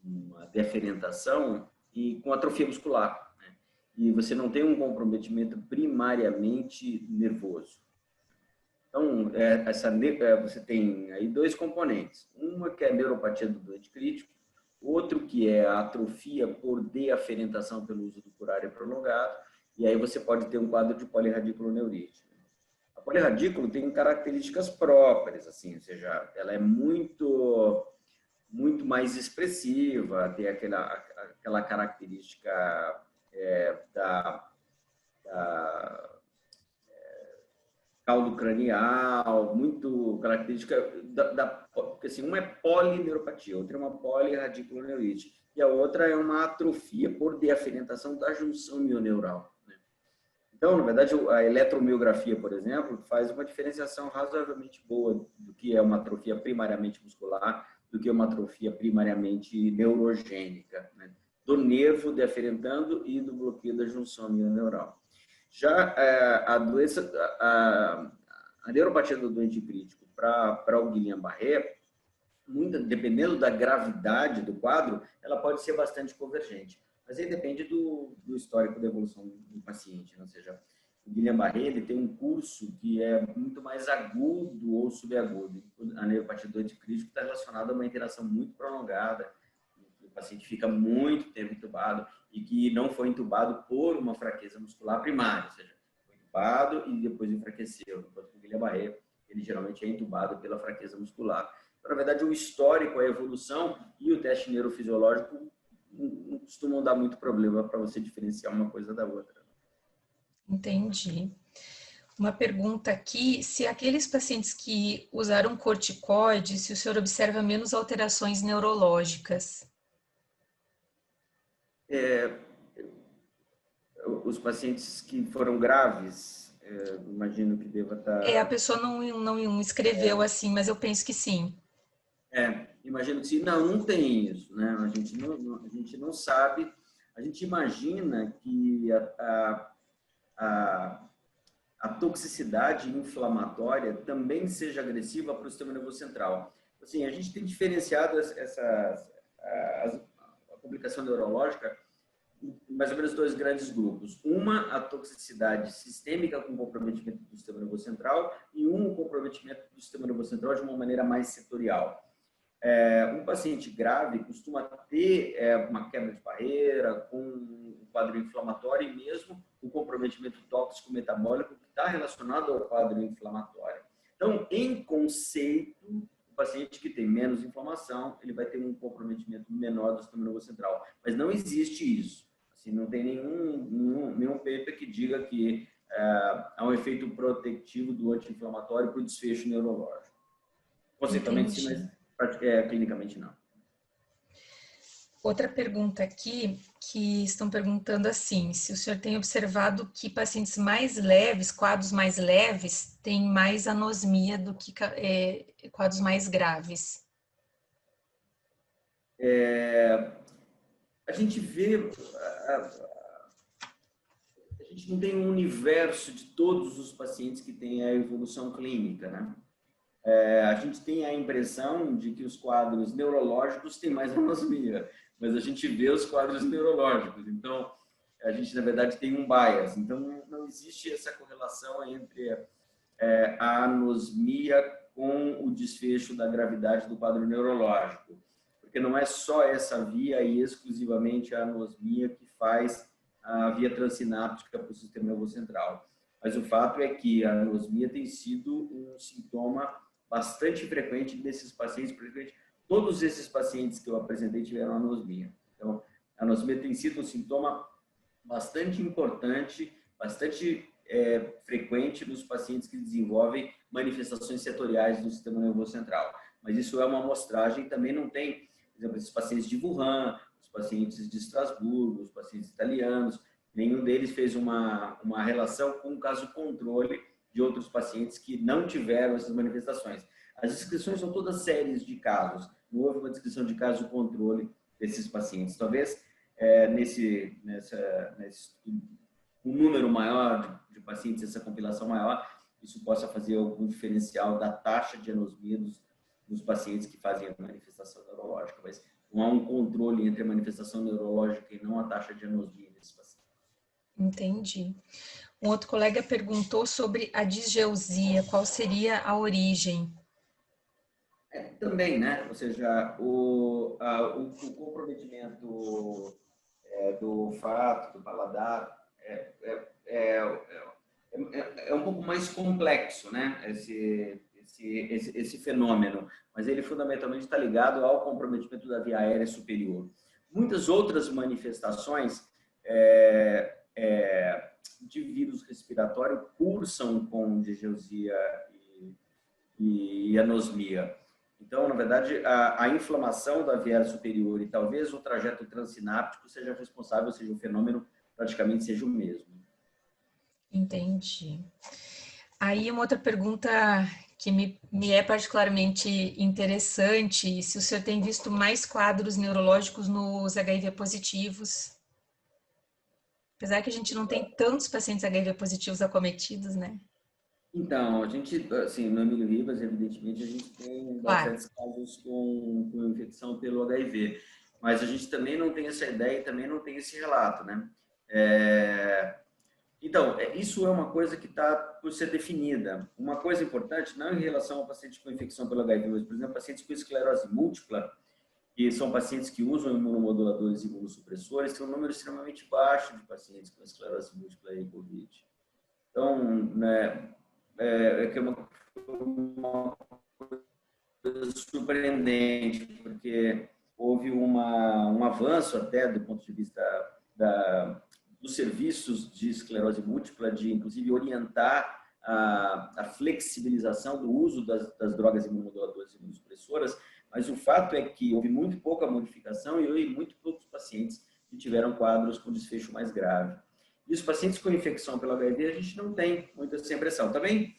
uma deaferentação e com atrofia muscular, né? E você não tem um comprometimento primariamente nervoso. Então, você tem aí 2 componentes. Uma que é a neuropatia do doente crítico, outro que é a atrofia por deaferentação pelo uso do curário prolongado, e aí você pode ter um quadro de polirradiculoneurite. A polirradículo tem características próprias, assim, ou seja, ela é muito mais expressiva, tem aquela característica da caldo cranial, muito característica porque assim, uma é polineuropatia, outra é uma polirradiculoneurite, e a outra é uma atrofia por deaferentação da junção mioneural, né? Então, na verdade, a eletromiografia, por exemplo, faz uma diferenciação razoavelmente boa do que é uma atrofia primariamente muscular, do que é uma atrofia primariamente neurogênica, né? Do nervo deaferentando e do bloqueio da junção mioneural. Já a doença, a neuropatia do doente crítico para o Guillain-Barré, dependendo da gravidade do quadro, ela pode ser bastante convergente. Mas aí depende do histórico da evolução do paciente, né? Ou seja, o Guillain-Barré ele tem um curso que é muito mais agudo ou subagudo. A neuropatia do doente crítico está relacionada a uma interação muito prolongada. O paciente fica muito tempo entubado e que não foi entubado por uma fraqueza muscular primária, ou seja, foi entubado e depois enfraqueceu. Enquanto que o Guillain-Barré, ele geralmente é entubado pela fraqueza muscular. Então, na verdade, o histórico, a evolução e o teste neurofisiológico não costumam dar muito problema para você diferenciar uma coisa da outra. Entendi. Uma pergunta aqui, se aqueles pacientes que usaram corticoide, se o senhor observa menos alterações neurológicas? Os pacientes que foram graves, imagino que deva estar... A pessoa não escreveu assim, mas eu penso que sim. Imagino que sim. Não tem isso, né? A gente não sabe. A gente imagina que a toxicidade inflamatória também seja agressiva para o sistema nervoso central. Assim, a gente tem diferenciado a complicação neurológica mais ou menos 2 grandes grupos. Uma, a toxicidade sistêmica com comprometimento do sistema nervoso central e o comprometimento do sistema nervoso central de uma maneira mais setorial. Um paciente grave costuma ter uma quebra de barreira, com um quadro inflamatório e mesmo o comprometimento tóxico metabólico que está relacionado ao quadro inflamatório. Então, em conceito, o paciente que tem menos inflamação, ele vai ter um comprometimento menor do sistema nervoso central. Mas não existe isso. Assim, não tem nenhum paper que diga que há um efeito protetivo do anti-inflamatório para o desfecho neurológico. Conceitualmente, sim, mas clinicamente não. Outra pergunta aqui, que estão perguntando assim, se o senhor tem observado que pacientes mais leves, quadros mais leves, têm mais anosmia do que quadros mais graves. A gente vê, a gente não tem um universo de todos os pacientes que têm a evolução clínica, né? A gente tem a impressão de que os quadros neurológicos têm mais anosmia, mas a gente vê os quadros neurológicos. Então, a gente, na verdade, tem um bias. Então, não existe essa correlação entre a anosmia com o desfecho da gravidade do quadro neurológico. Porque não é só essa via e exclusivamente a anosmia que faz a via transsináptica para o sistema nervoso central. Mas o fato é que a anosmia tem sido um sintoma bastante frequente desses pacientes, praticamente todos esses pacientes que eu apresentei tiveram anosmia. Então, a anosmia tem sido um sintoma bastante importante, bastante frequente nos pacientes que desenvolvem manifestações setoriais do sistema nervoso central. Mas isso é uma amostragem, também não tem, por exemplo, esses pacientes de Wuhan, os pacientes de Estrasburgo, os pacientes italianos, nenhum deles fez uma relação com o caso controle de outros pacientes que não tiveram essas manifestações. As descrições são todas séries de casos, não houve uma descrição de caso controle desses pacientes. Talvez um número maior de pacientes, essa compilação maior, isso possa fazer algum diferencial da taxa de anosmia dos pacientes que fazem a manifestação neurológica, mas não há um controle entre a manifestação neurológica e não a taxa de anosmia desses pacientes. Entendi. Um outro colega perguntou sobre a disgeusia, qual seria a origem? Também, né? Ou seja, o comprometimento do olfato, do paladar, é um pouco mais complexo, né? Esse fenômeno, mas ele fundamentalmente está ligado ao comprometimento da via aérea superior. Muitas outras manifestações de vírus respiratório cursam com disgeusia e anosmia. Então, na verdade, a inflamação da via aérea superior e talvez o trajeto transsináptico seja responsável, ou seja, o fenômeno praticamente seja o mesmo. Entendi. Aí uma outra pergunta que me é particularmente interessante, se o senhor tem visto mais quadros neurológicos nos HIV positivos, apesar que a gente não tem tantos pacientes HIV positivos acometidos, né? Então, a gente, assim, no Emílio Ribas, evidentemente, a gente tem bastantes casos com infecção pelo HIV, mas a gente também não tem essa ideia e também não tem esse relato, né? Então, isso é uma coisa que está por ser definida. Uma coisa importante, não em relação ao paciente com infecção pelo HIV, mas, por exemplo, pacientes com esclerose múltipla, que são pacientes que usam imunomoduladores e imunossupressores, tem um número extremamente baixo de pacientes com esclerose múltipla e COVID. Então, né, que é uma coisa surpreendente, porque houve um avanço até do ponto de vista dos serviços de esclerose múltipla, de inclusive orientar a flexibilização do uso das drogas imunomoduladoras e imunossupressoras, mas o fato é que houve muito pouca modificação e houve muito poucos pacientes que tiveram quadros com desfecho mais grave. E os pacientes com infecção pelo HIV, a gente não tem muita essa impressão. Também,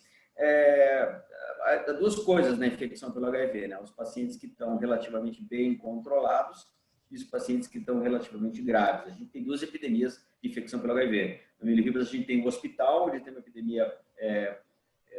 há duas coisas na infecção pelo HIV, né? Os pacientes que estão relativamente bem controlados e os pacientes que estão relativamente graves. A gente tem duas epidemias de infecção pelo HIV. No Emílio Ribas, a gente tem o hospital, onde tem uma epidemia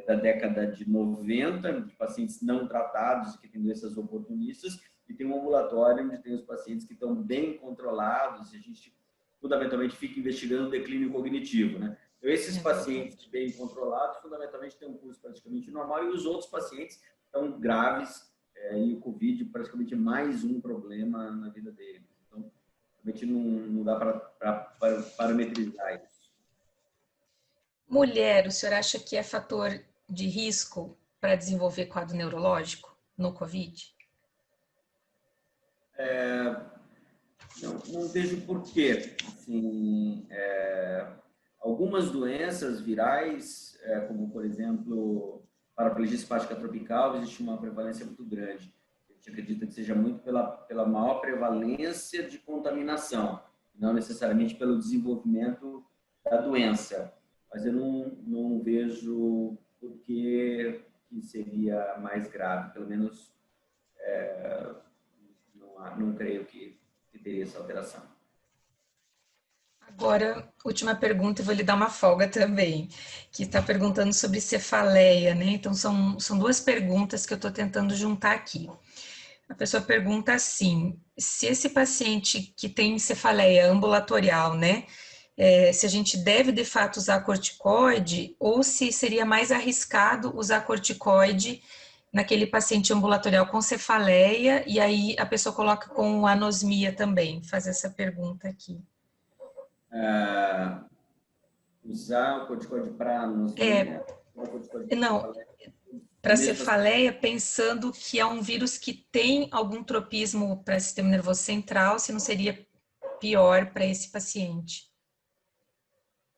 da década de 90, de pacientes não tratados e que têm doenças oportunistas, e tem um ambulatório, onde tem os pacientes que estão bem controlados, e a gente fundamentalmente fica investigando o declínio cognitivo, né? Então, esses pacientes bem controlados, fundamentalmente, têm um curso praticamente normal, e os outros pacientes estão graves, e o Covid praticamente é mais um problema na vida deles. Então, realmente não dá para parametrizar isso. Mulher, o senhor acha que é fator de risco para desenvolver quadro neurológico no Covid? Não vejo porquê. Assim, algumas doenças virais, como, por exemplo, paraplegia espástica tropical, existe uma prevalência muito grande. A gente acredita que seja muito pela maior prevalência de contaminação, não necessariamente pelo desenvolvimento da doença. Mas eu não vejo por que seria mais grave, pelo menos não creio que teria essa alteração. Agora, última pergunta, eu vou lhe dar uma folga também, que está perguntando sobre cefaleia, né? Então, são duas perguntas que eu estou tentando juntar aqui. A pessoa pergunta assim, se esse paciente que tem cefaleia ambulatorial, né, se a gente deve, de fato, usar corticoide ou se seria mais arriscado usar corticoide naquele paciente ambulatorial com cefaleia e aí a pessoa coloca com anosmia também. Faz essa pergunta aqui. Usar o corticoide para anosmia? Não, para cefaleia, pensando que é um vírus que tem algum tropismo para o sistema nervoso central, se não seria pior para esse paciente.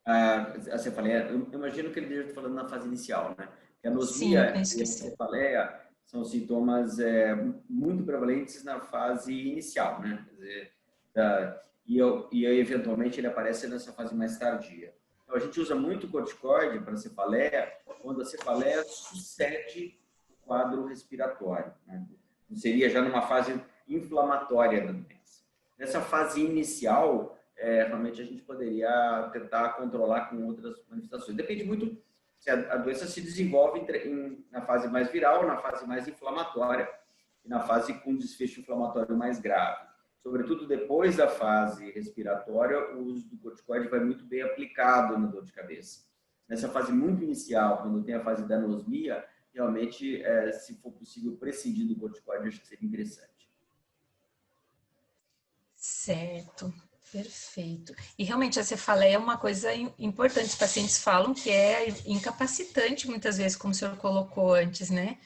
A cefaleia, eu imagino que ele esteja falando na fase inicial, né? Que a anosmia e a cefaleia são sintomas muito prevalentes na fase inicial, né? Quer dizer, e eventualmente ele aparece nessa fase mais tardia. Então, a gente usa muito corticoide para a cefaleia quando a cefaleia sucede o quadro respiratório, né? Seria já numa fase inflamatória da doença. Nessa fase inicial, realmente a gente poderia tentar controlar com outras manifestações. Depende muito se a doença se desenvolve na fase mais viral, na fase mais inflamatória e na fase com desfecho inflamatório mais grave. Sobretudo depois da fase respiratória, o uso do corticoide vai muito bem aplicado na dor de cabeça. Nessa fase muito inicial, quando tem a fase da anosmia, realmente, se for possível prescindir do corticoide, acho que seria interessante. Certo. Perfeito. E realmente a cefaleia é uma coisa importante. Os pacientes falam que é incapacitante muitas vezes, como o senhor colocou antes, né?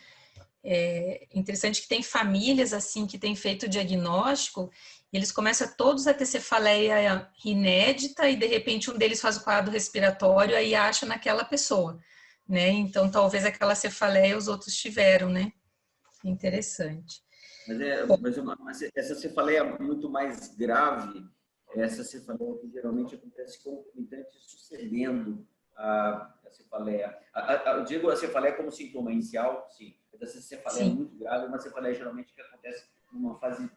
É interessante que tem famílias assim que têm feito o diagnóstico e eles começam todos a ter cefaleia inédita e de repente um deles faz o quadro respiratório aí acha naquela pessoa, né? Então talvez aquela cefaleia os outros tiveram, né? Interessante. Mas essa cefaleia é muito mais grave. Essa cefaleia que geralmente acontece concomitante sucedendo a cefaleia. Eu digo a cefaleia como sintoma inicial, sim. Essa cefaleia é muito grave, uma cefaleia geralmente que acontece numa fase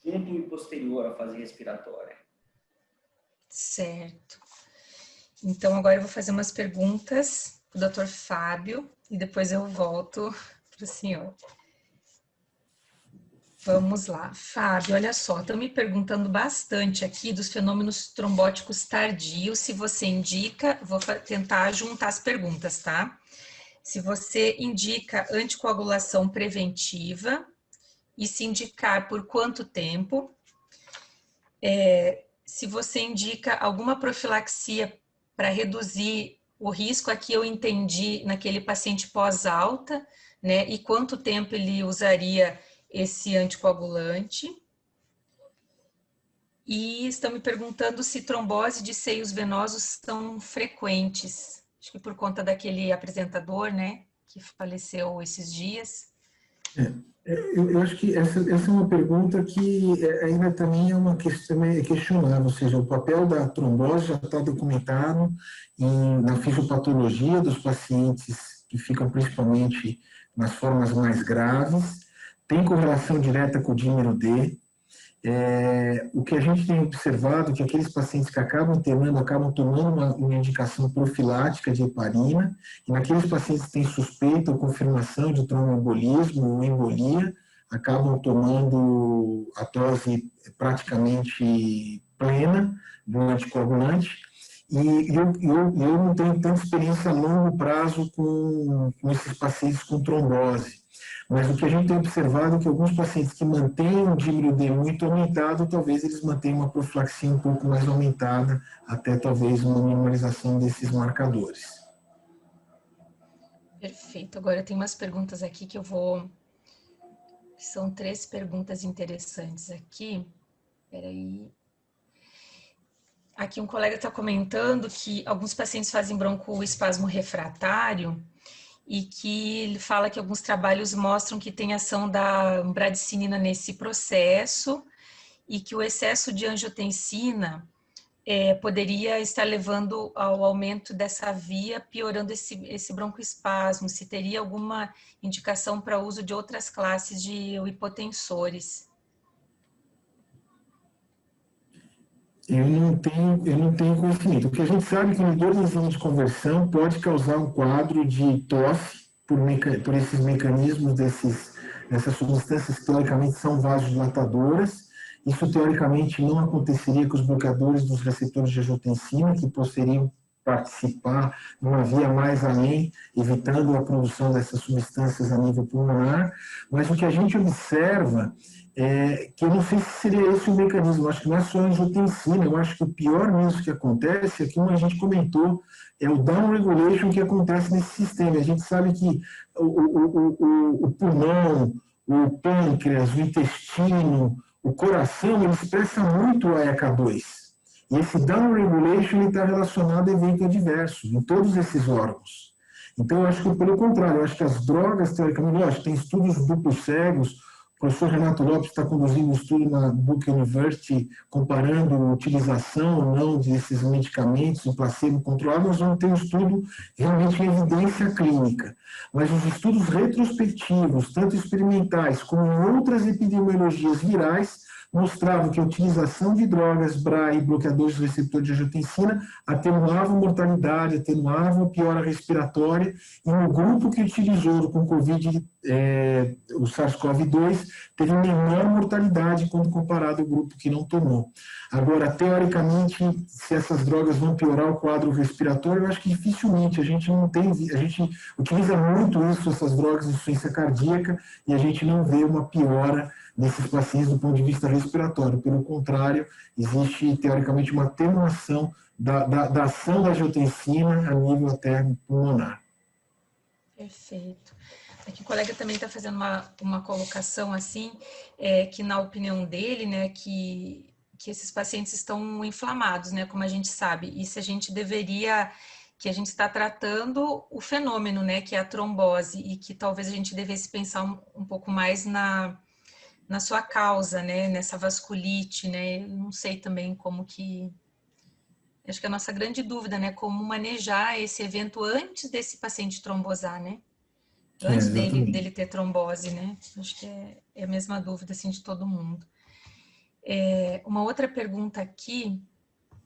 junto e posterior à fase respiratória. Certo. Então, agora eu vou fazer umas perguntas para o Dr. Fábio e depois eu volto para o senhor. Vamos lá. Fábio, olha só, estão me perguntando bastante aqui dos fenômenos trombóticos tardios. Se você indica, vou tentar juntar as perguntas, tá? Se você indica anticoagulação preventiva e se indicar por quanto tempo. Se você indica alguma profilaxia para reduzir o risco, aqui eu entendi naquele paciente pós-alta, né? E quanto tempo ele usaria esse anticoagulante. E estão me perguntando se trombose de seios venosos são frequentes. Acho que por conta daquele apresentador, né, que faleceu esses dias. Eu acho que essa é uma pergunta que ainda também é uma questão questionável, ou seja, o papel da trombose já está documentado na fisiopatologia dos pacientes que ficam principalmente nas formas mais graves, tem correlação direta com o dímero D. O que a gente tem observado é que aqueles pacientes que acabam internando, acabam tomando uma indicação profilática de heparina, e naqueles pacientes que têm suspeita ou confirmação de tromboembolismo ou embolia, acabam tomando a dose praticamente plena do anticoagulante, e eu não tenho tanta experiência a longo prazo com esses pacientes com trombose. Mas o que a gente tem observado é que alguns pacientes que mantêm o dímero D muito aumentado, talvez eles mantenham uma profilaxia um pouco mais aumentada, até talvez uma minimalização desses marcadores. Perfeito. Agora tem umas perguntas aqui que eu vou... São 3 perguntas interessantes aqui. Peraí. Aqui um colega está comentando que alguns pacientes fazem broncoespasmo refratário e que ele fala que alguns trabalhos mostram que tem ação da bradicinina nesse processo e que o excesso de angiotensina poderia estar levando ao aumento dessa via, piorando esse broncoespasmo. Se teria alguma indicação para uso de outras classes de hipotensores? Eu não tenho conhecimento. O que a gente sabe é que o inibidor da enzima de conversão pode causar um quadro de tosse por esses mecanismos dessas substâncias que teoricamente são vasodilatadoras. Isso teoricamente não aconteceria com os bloqueadores dos receptores de angiotensina, que poderiam participar de uma via mais além, evitando a produção dessas substâncias a nível pulmonar. Mas o que a gente observa que eu não sei se seria esse o mecanismo, eu acho que não é só a angiotensina, eu acho que o pior mesmo que acontece é que, como a gente comentou, é o down regulation que acontece nesse sistema. A gente sabe que o pulmão, o pâncreas, o intestino, o coração, ele expressa muito a ECA2. E esse down regulation está relacionado a evento adverso em todos esses órgãos. Então, eu acho que, pelo contrário, eu acho que as drogas, teoricamente, lógico, tem estudos duplos cegos. O professor Renato Lopes está conduzindo um estudo na Duke University comparando a utilização ou não desses medicamentos em placebo controlado. Nós vamos ter um estudo realmente em evidência clínica. Mas os estudos retrospectivos, tanto experimentais como em outras epidemiologias virais, mostravam que a utilização de drogas BRA e bloqueadores do receptor de angiotensina atenuava a mortalidade, atenuava a piora respiratória, e no grupo que utilizou com Covid, o SARS-CoV-2, teve menor mortalidade quando comparado ao grupo que não tomou. Agora, teoricamente, se essas drogas vão piorar o quadro respiratório, eu acho que dificilmente. A gente utiliza muito essas drogas de insuficiência cardíaca, e a gente não vê uma piora nesses pacientes do ponto de vista respiratório. Pelo contrário, existe, teoricamente, uma atenuação da ação da angiotensina a nível até pulmonar. Perfeito. Aqui o colega também está fazendo uma colocação assim, que na opinião dele, né, que esses pacientes estão inflamados, né, como a gente sabe, e se a gente deveria, que a gente está tratando o fenômeno, né, que é a trombose, e que talvez a gente devesse pensar um pouco mais na sua causa, né, nessa vasculite, né, eu não sei também como que, acho que a nossa grande dúvida, né, como manejar esse evento antes desse paciente trombosar, né, antes dele ter trombose, né, acho que é a mesma dúvida, assim, de todo mundo. Uma outra pergunta aqui,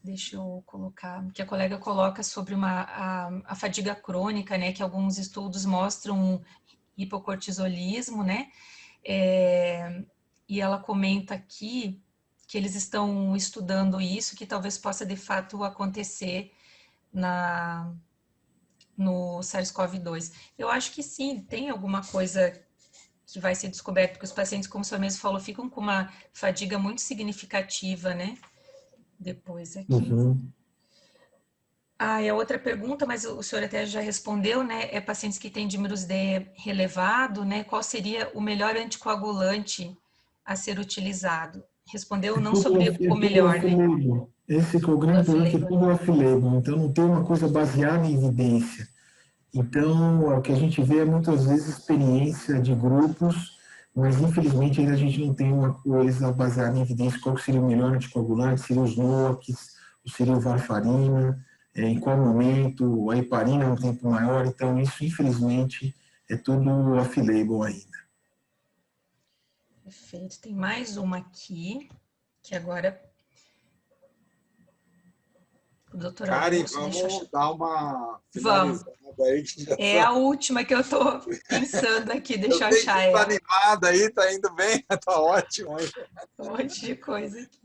deixa eu colocar, que a colega coloca sobre a fadiga crônica, né, que alguns estudos mostram hipocortisolismo, né, e ela comenta aqui que eles estão estudando isso, que talvez possa de fato acontecer no SARS-CoV-2. Eu acho que sim, tem alguma coisa que vai ser descoberto, porque os pacientes, como o senhor mesmo falou, ficam com uma fadiga muito significativa, né? Depois aqui. Uhum. E a outra pergunta, mas o senhor até já respondeu, né? É pacientes que têm dímeros D relevado, né? Qual seria o melhor anticoagulante a ser utilizado? Respondeu não sobre o melhor, né? Esse que é o grande problema, que é tudo off-label, então não tem uma coisa baseada em evidência. Então, o que a gente vê é muitas vezes experiência de grupos, mas infelizmente ainda a gente não tem uma coisa baseada em evidência. Qual seria o melhor anticoagulante? Seria os NOACs, ou seria o varfarina? Em qual momento? A heparina no tempo maior? Então, isso infelizmente é tudo off-label ainda. Perfeito. Tem mais uma aqui, que agora... Doutora Karen, Augusto, vamos dar uma finalizada aí. É a última que eu estou pensando aqui, deixa eu achar ela. Tá animada aí, tá indo bem, tá ótimo. Um monte de coisa aqui.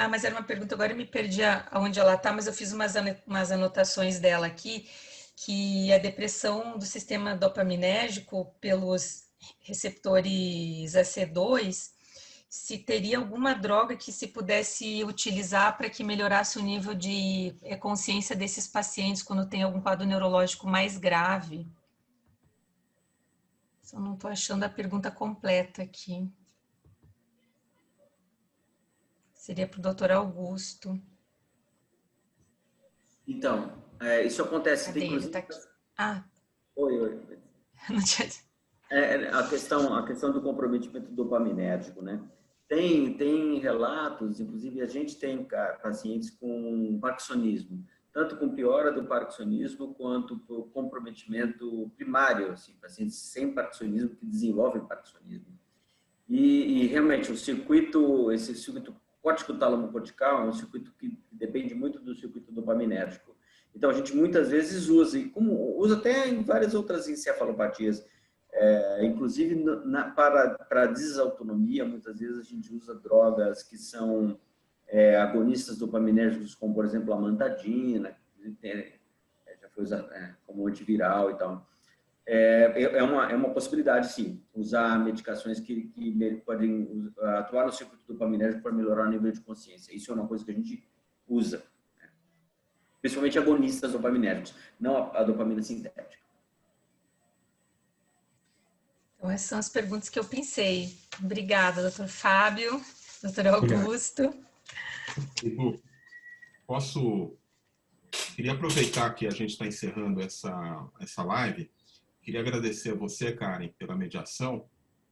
Mas era uma pergunta, agora eu me perdi aonde ela está, mas eu fiz umas anotações dela aqui, que a depressão do sistema dopaminérgico pelos receptores AC2, se teria alguma droga que se pudesse utilizar para que melhorasse o nível de consciência desses pacientes quando tem algum quadro neurológico mais grave. Só não estou achando a pergunta completa aqui. Seria para o doutor Augusto. Então, isso acontece... Cadê ele? Tá aqui. Oi. Não tinha... A questão do comprometimento dopaminérgico, né? Tem relatos, inclusive a gente tem pacientes com parkinsonismo, tanto com piora do parkinsonismo quanto por comprometimento primário, assim, pacientes sem parkinsonismo que desenvolvem parkinsonismo. E realmente esse circuito córtico-tálamo-cortical é um circuito que depende muito do circuito dopaminérgico. Então a gente muitas vezes usa, e como usa até em várias outras encefalopatias, inclusive para desautonomia, muitas vezes a gente usa drogas que são agonistas dopaminérgicos, como por exemplo a amantadina, já foi usada como antiviral e tal. É uma possibilidade, sim, usar medicações que podem atuar no circuito dopaminérgico para melhorar o nível de consciência. Isso é uma coisa que a gente usa, né? Principalmente agonistas dopaminérgicos, não a dopamina sintética. Então, essas são as perguntas que eu pensei. Obrigada, doutor Fábio, doutor Augusto. Edu, queria aproveitar que a gente está encerrando essa live. Queria agradecer a você, Karen, pela mediação.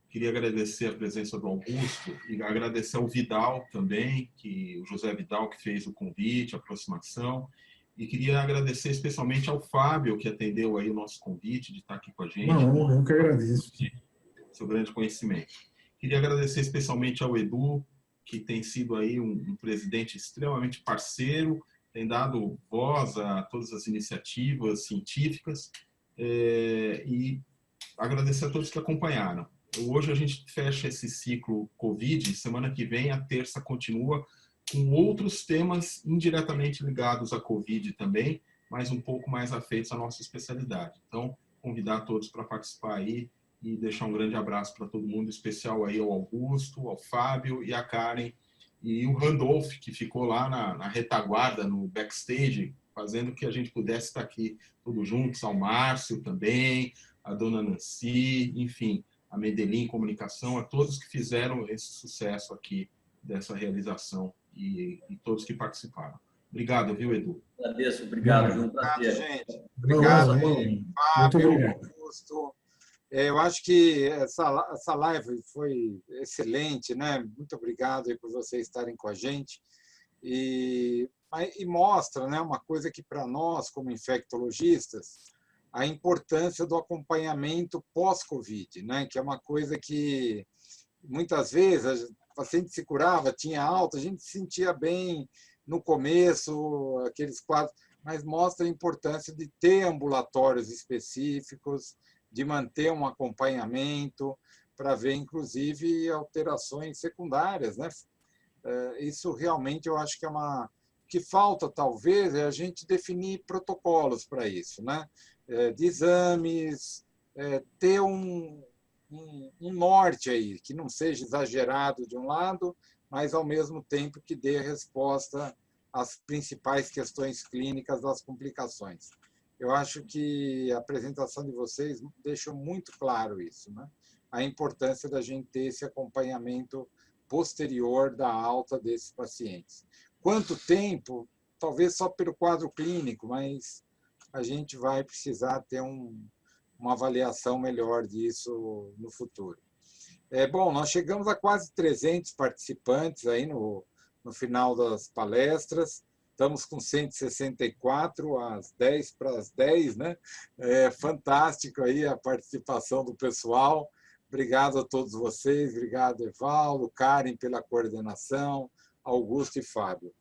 Queria agradecer a presença do Augusto e agradecer ao Vidal também, o José Vidal, que fez o convite, a aproximação. E queria agradecer especialmente ao Fábio, que atendeu aí o nosso convite de estar aqui com a gente. Não, eu que agradeço. Seu grande conhecimento. Queria agradecer especialmente ao Edu, que tem sido aí um presidente extremamente parceiro, tem dado voz a todas as iniciativas científicas, e agradecer a todos que acompanharam. Hoje a gente fecha esse ciclo Covid, semana que vem a terça continua com outros temas indiretamente ligados à Covid também, mas um pouco mais afeitos à nossa especialidade. Então, convidar todos para participar aí e deixar um grande abraço para todo mundo, especial aí ao Augusto, ao Fábio e à Karen, e o Randolph, que ficou lá na retaguarda, no backstage, fazendo que a gente pudesse estar aqui todos juntos, ao Márcio também, a dona Nancy, enfim, a Medellín Comunicação, a todos que fizeram esse sucesso aqui dessa realização e todos que participaram. Obrigado, viu, Edu? Agradeço, obrigado, foi um prazer. Gente. Obrigado, Fábio, Augusto. Eu acho que essa live foi excelente, né? Muito obrigado aí por vocês estarem com a gente. E mostra, né, uma coisa que para nós, como infectologistas, a importância do acompanhamento pós-Covid, né? Que é uma coisa que muitas vezes o paciente se curava, tinha alta, a gente se sentia bem no começo, aqueles quadros, mas mostra a importância de ter ambulatórios específicos, de manter um acompanhamento para ver, inclusive, alterações secundárias, né? Isso realmente eu acho que é que falta, talvez, é a gente definir protocolos para isso, né? De exames, ter um norte aí, que não seja exagerado de um lado, mas, ao mesmo tempo, que dê resposta às principais questões clínicas das complicações. Eu acho que a apresentação de vocês deixou muito claro isso, né? A importância da gente ter esse acompanhamento posterior da alta desses pacientes. Quanto tempo? Talvez só pelo quadro clínico, mas a gente vai precisar ter uma avaliação melhor disso no futuro. Bom, nós chegamos a quase 300 participantes aí no final das palestras. Estamos com 164 às 10 para as 10, né? Fantástico aí a participação do pessoal. Obrigado a todos vocês, obrigado, Evaldo, Karen, pela coordenação, Augusto e Fábio.